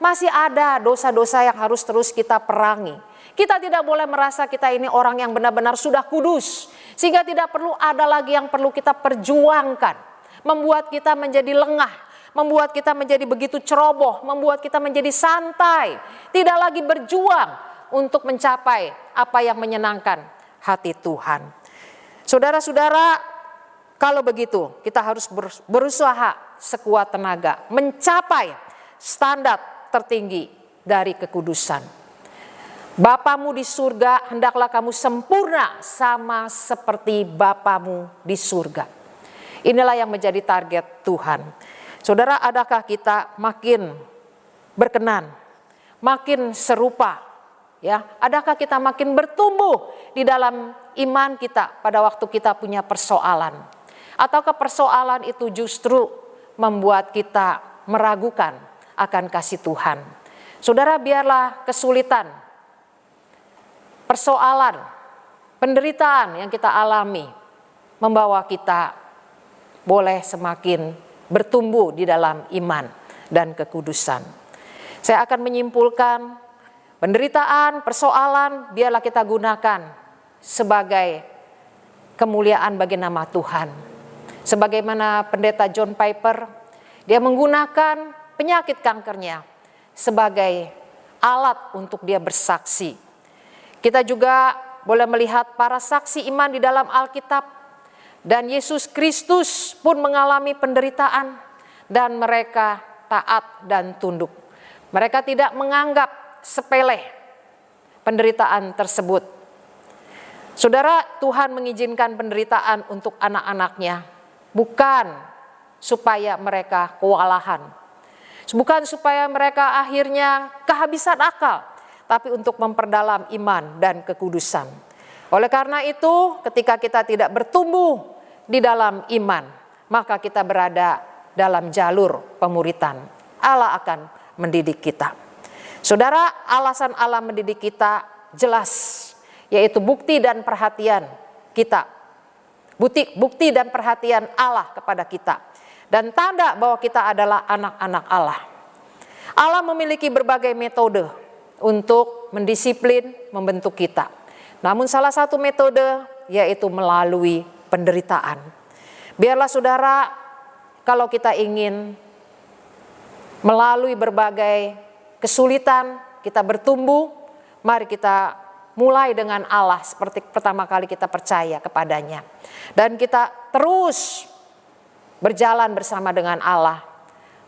[SPEAKER 3] Masih ada dosa-dosa yang harus terus kita perangi. Kita tidak boleh merasa kita ini orang yang benar-benar sudah kudus. Sehingga tidak perlu ada lagi yang perlu kita perjuangkan. Membuat kita menjadi lengah. Membuat kita menjadi begitu ceroboh. Membuat kita menjadi santai. Tidak lagi berjuang untuk mencapai apa yang menyenangkan hati Tuhan. Saudara-saudara, kalau begitu kita harus berusaha sekuat tenaga mencapai standar tertinggi dari kekudusan. Bapamu di surga, hendaklah kamu sempurna sama seperti Bapamu di surga. Inilah yang menjadi target Tuhan. Saudara, adakah kita makin berkenan, makin serupa, ya? Adakah kita makin bertumbuh di dalam iman kita pada waktu kita punya persoalan? Ataukah persoalan itu justru membuat kita meragukan akan kasih Tuhan? Saudara, biarlah kesulitan, persoalan, penderitaan yang kita alami membawa kita boleh semakin bertumbuh di dalam iman dan kekudusan. Saya akan menyimpulkan penderitaan, persoalan biarlah kita gunakan sebagai kemuliaan bagi nama Tuhan. Sebagaimana pendeta John Piper, dia menggunakan penyakit kankernya sebagai alat untuk dia bersaksi. Kita juga boleh melihat para saksi iman di dalam Alkitab, dan Yesus Kristus pun mengalami penderitaan dan mereka taat dan tunduk. Mereka tidak menganggap sepele penderitaan tersebut. Saudara, Tuhan mengizinkan penderitaan untuk anak-anaknya bukan supaya mereka kewalahan, bukan supaya mereka akhirnya kehabisan akal, tapi untuk memperdalam iman dan kekudusan. Oleh karena itu, ketika kita tidak bertumbuh di dalam iman, maka kita berada dalam jalur pemuritan. Allah akan mendidik kita. Saudara, alasan Allah mendidik kita jelas, yaitu bukti dan perhatian kita. Bukti dan perhatian Allah kepada kita. Dan tanda bahwa kita adalah anak-anak Allah. Allah memiliki berbagai metode untuk mendisiplin, membentuk kita. Namun salah satu metode yaitu melalui penderitaan. Biarlah saudara, kalau kita ingin melalui berbagai kesulitan, kita bertumbuh, mari kita mulai dengan Allah seperti pertama kali kita percaya kepadanya. Dan kita terus berjalan bersama dengan Allah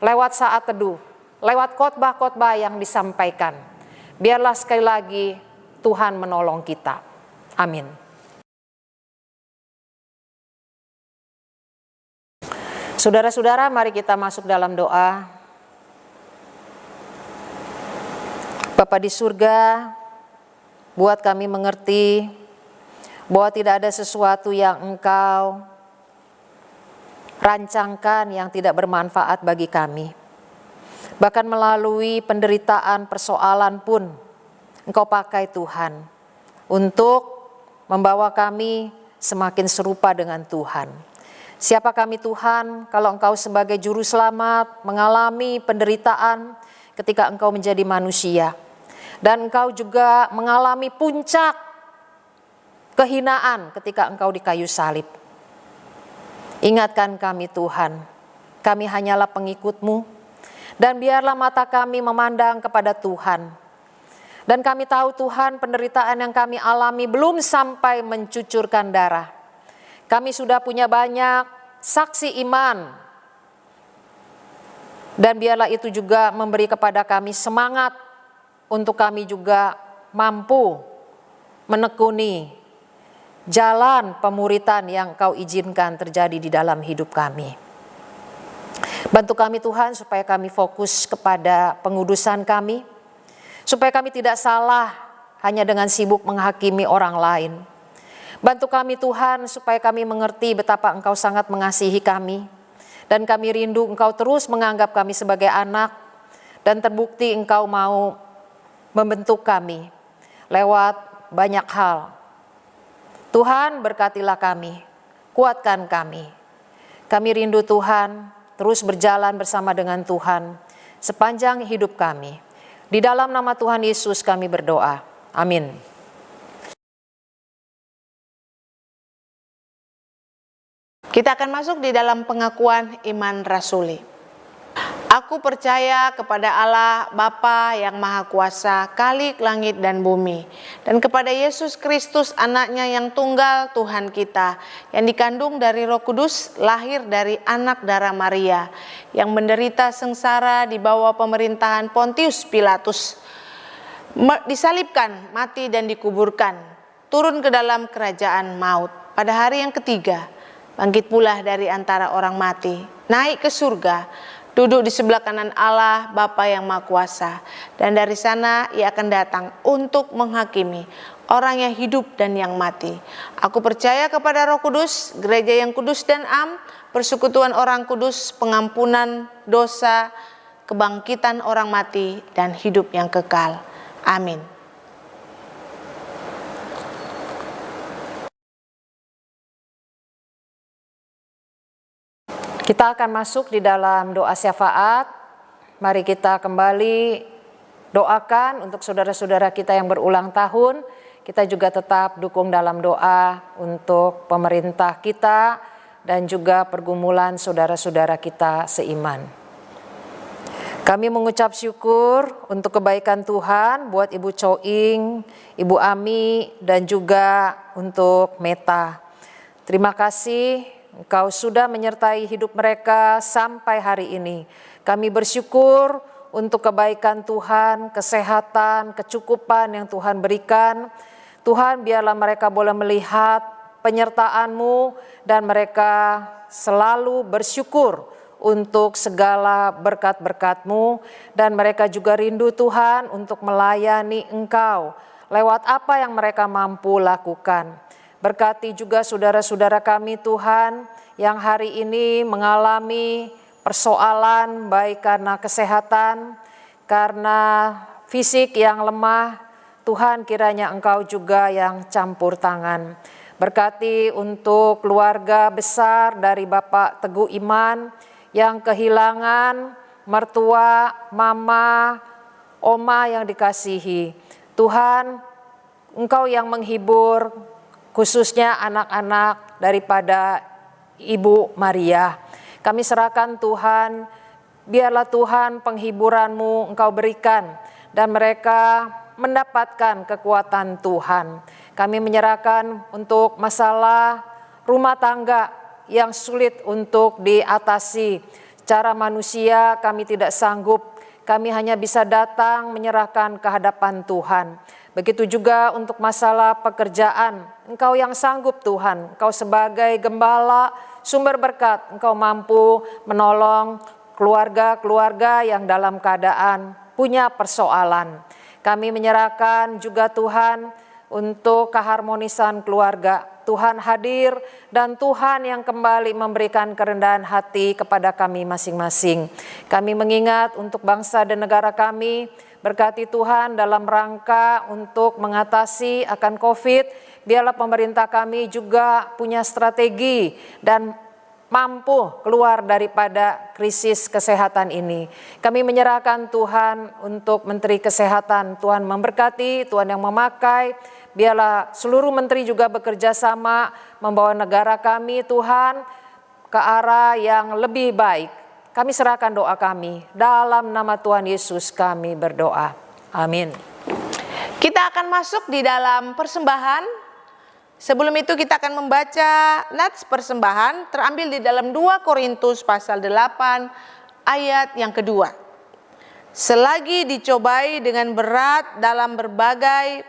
[SPEAKER 3] lewat saat teduh, lewat khotbah-khotbah yang disampaikan. Biarlah sekali lagi Tuhan menolong kita. Amin. Saudara-saudara, mari kita masuk dalam doa. Bapa di surga, buat kami mengerti bahwa tidak ada sesuatu yang Engkau rancangkan yang tidak bermanfaat bagi kami. Bahkan melalui penderitaan, persoalan pun Engkau pakai Tuhan untuk membawa kami semakin serupa dengan Tuhan. Siapa kami Tuhan kalau Engkau sebagai juru selamat mengalami penderitaan ketika Engkau menjadi manusia. Dan Engkau juga mengalami puncak kehinaan ketika Engkau di kayu salib. Ingatkan kami Tuhan, kami hanyalah pengikut-Mu, dan biarlah mata kami memandang kepada Tuhan. Dan kami tahu Tuhan, penderitaan yang kami alami belum sampai mencucurkan darah. Kami sudah punya banyak saksi iman, dan biarlah itu juga memberi kepada kami semangat untuk kami juga mampu menekuni jalan pemuritan yang Kau izinkan terjadi di dalam hidup kami. Bantu kami Tuhan supaya kami fokus kepada pengudusan kami, supaya kami tidak salah hanya dengan sibuk menghakimi orang lain. Bantu kami Tuhan supaya kami mengerti betapa Engkau sangat mengasihi kami, dan kami rindu Engkau terus menganggap kami sebagai anak, dan terbukti Engkau mau membentuk kami lewat banyak hal. Tuhan, berkatilah kami, kuatkan kami. Kami rindu Tuhan, terus berjalan bersama dengan Tuhan sepanjang hidup kami. Di dalam nama Tuhan Yesus kami berdoa. Amin.
[SPEAKER 2] Kita akan masuk di dalam pengakuan iman rasuli. Aku percaya kepada Allah Bapa yang Maha Kuasa, Khalik langit dan bumi, dan kepada Yesus Kristus anaknya yang tunggal Tuhan kita, yang dikandung dari Roh Kudus, lahir dari anak darah Maria, yang menderita sengsara di bawah pemerintahan Pontius Pilatus, disalibkan, mati dan dikuburkan, turun ke dalam kerajaan maut. Pada hari yang ketiga, bangkit pula dari antara orang mati, naik ke surga, duduk di sebelah kanan Allah Bapa yang Maha Kuasa, dan dari sana Ia akan datang untuk menghakimi orang yang hidup dan yang mati. Aku percaya kepada Roh Kudus, gereja yang kudus dan am, persekutuan orang kudus, pengampunan dosa, kebangkitan orang mati, dan hidup yang kekal. Amin.
[SPEAKER 3] Kita akan masuk di dalam doa syafaat. Mari kita kembali doakan untuk saudara-saudara kita yang berulang tahun. Kita juga tetap dukung dalam doa untuk pemerintah kita dan juga pergumulan saudara-saudara kita seiman. Kami mengucap syukur untuk kebaikan Tuhan buat Ibu Choing, Ibu Ami, dan juga untuk Meta. Terima kasih Engkau sudah menyertai hidup mereka sampai hari ini. Kami bersyukur untuk kebaikan Tuhan, kesehatan, kecukupan yang Tuhan berikan. Tuhan, biarlah mereka boleh melihat penyertaan-Mu dan mereka selalu bersyukur untuk segala berkat-berkat-Mu, dan mereka juga rindu Tuhan untuk melayani Engkau lewat apa yang mereka mampu lakukan. Berkati juga saudara-saudara kami Tuhan yang hari ini mengalami persoalan baik karena kesehatan, karena fisik yang lemah, Tuhan kiranya Engkau juga yang campur tangan. Berkati untuk keluarga besar dari Bapak Teguh Iman yang kehilangan mertua, mama, oma yang dikasihi. Tuhan, Engkau yang menghibur khususnya anak-anak daripada Ibu Maria. Kami serahkan Tuhan, biarlah Tuhan penghiburan-Mu Engkau berikan dan mereka mendapatkan kekuatan Tuhan. Kami menyerahkan untuk masalah rumah tangga yang sulit untuk diatasi. Secara manusia kami tidak sanggup, kami hanya bisa datang menyerahkan ke hadapan Tuhan. Begitu juga untuk masalah pekerjaan, Engkau yang sanggup Tuhan, Engkau sebagai gembala, sumber berkat, Engkau mampu menolong keluarga-keluarga yang dalam keadaan punya persoalan. Kami menyerahkan juga Tuhan untuk keharmonisan keluarga. Tuhan hadir dan Tuhan yang kembali memberikan kerendahan hati kepada kami masing-masing. Kami mengingat untuk bangsa dan negara kami, berkati Tuhan dalam rangka untuk mengatasi akan COVID, biarlah pemerintah kami juga punya strategi dan mampu keluar daripada krisis kesehatan ini. Kami menyerahkan Tuhan untuk Menteri Kesehatan, Tuhan memberkati, Tuhan yang memakai, biarlah seluruh menteri juga bekerja sama membawa negara kami Tuhan ke arah yang lebih baik. Kami serahkan doa kami, dalam nama Tuhan Yesus kami berdoa. Amin.
[SPEAKER 2] Kita akan masuk di dalam persembahan. Sebelum itu kita akan membaca nats persembahan terambil di dalam 2 Korintus pasal 8 ayat yang kedua. Selagi dicobai dengan berat dalam berbagai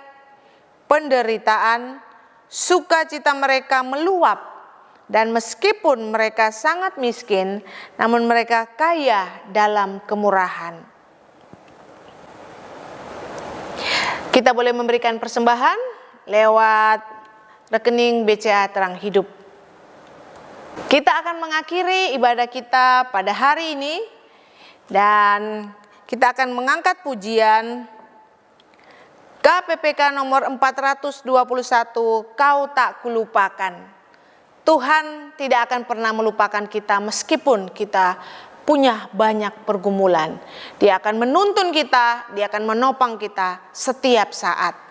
[SPEAKER 2] penderitaan, sukacita mereka meluap, dan meskipun mereka sangat miskin, namun mereka kaya dalam kemurahan. Kita boleh memberikan persembahan lewat rekening BCA Terang Hidup. Kita akan mengakhiri ibadah kita pada hari ini dan kita akan mengangkat pujian KPPK nomor 421, Kau Tak Kulupakan. Tuhan tidak akan pernah melupakan kita meskipun kita punya banyak pergumulan. Dia akan menuntun kita, Dia akan menopang kita setiap saat.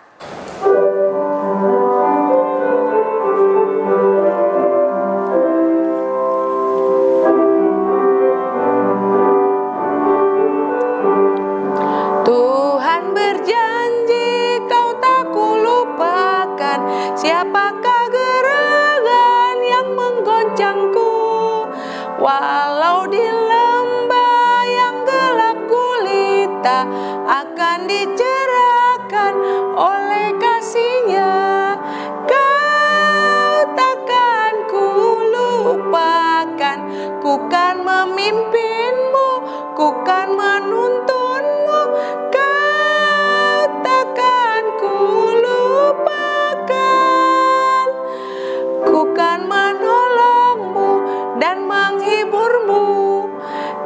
[SPEAKER 2] Siapakah gerangan yang menggoncangku, walau di lembah yang gelap gulita akan dicerahkan oleh kasih-Nya. Kau takkan ku lupakan, ku kan memimpinmu, ku kan menuntunmu. Kau takkan ku lupakan, ku kan menolongmu dan menghiburmu,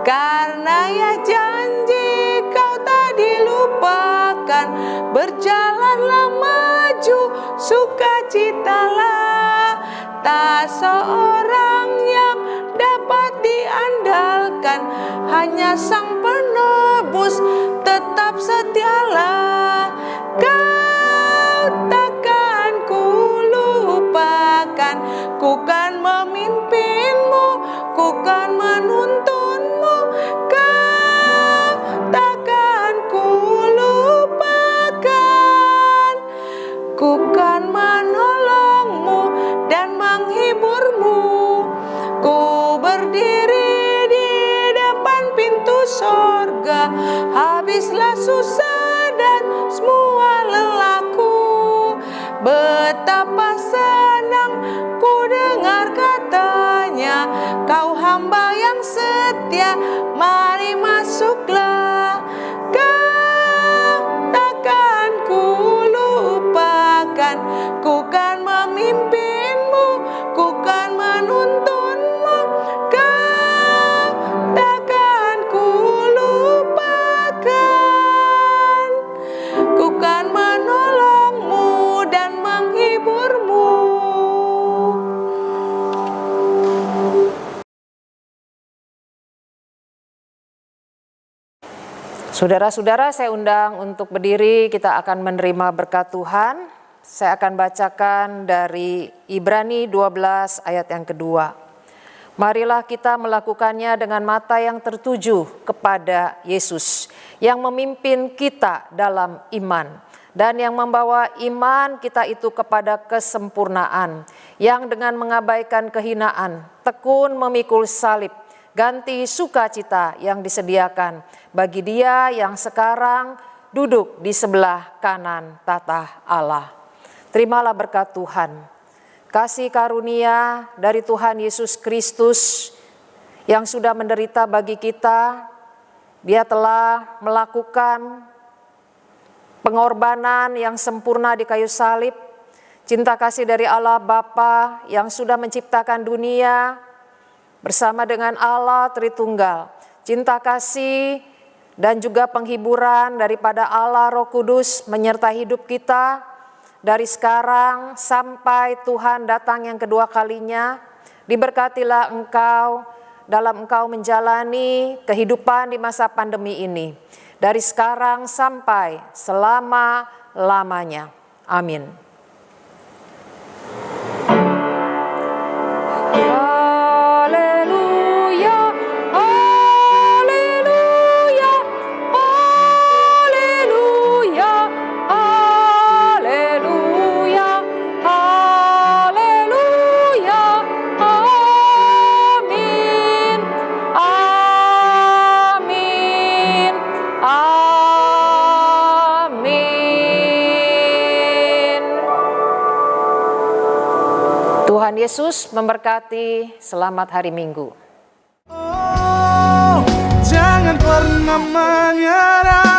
[SPEAKER 2] karena Ya janji Kau tak dilupakan. Berjalanlah maju, sukacitalah, tak seorang yang dapat diandalkan, hanya Sang Penebus tetap setialah. Kau takkan ku lupakan, ku kan memimpinmu, ku kan menuntunmu. Kau takkan ku lupakan, ku kan menolongmu dan menghiburmu. Ku berdiri di depan pintu sorga, habislah susah dan semua lelahku. Betapa senang ku dengar katanya, Kau hamba yang setia, mari masuklah. Kau takkan ku lupakan, ku kan memimpinmu, ku kan menuntunmu. Kau takkan ku lupakan.
[SPEAKER 3] Saudara-saudara, saya undang untuk berdiri, kita akan menerima berkat Tuhan. Saya akan bacakan dari Ibrani 12 ayat yang kedua. Marilah kita melakukannya dengan mata yang tertuju kepada Yesus, yang memimpin kita dalam iman, dan yang membawa iman kita itu kepada kesempurnaan, yang dengan mengabaikan kehinaan, tekun memikul salib, ganti sukacita yang disediakan bagi Dia yang sekarang duduk di sebelah kanan tatah Allah. Terimalah berkat Tuhan, kasih karunia dari Tuhan Yesus Kristus yang sudah menderita bagi kita. Dia telah melakukan pengorbanan yang sempurna di kayu salib. Cinta kasih dari Allah Bapa yang sudah menciptakan dunia bersama dengan Allah Tritunggal, cinta kasih dan juga penghiburan daripada Allah Roh Kudus menyertai hidup kita dari sekarang sampai Tuhan datang yang kedua kalinya. Diberkatilah engkau dalam engkau menjalani kehidupan di masa pandemi ini, dari sekarang sampai selama-lamanya. Amin. Tuhan Yesus memberkati. Selamat hari Minggu.
[SPEAKER 1] Oh, jangan pernah menyerah.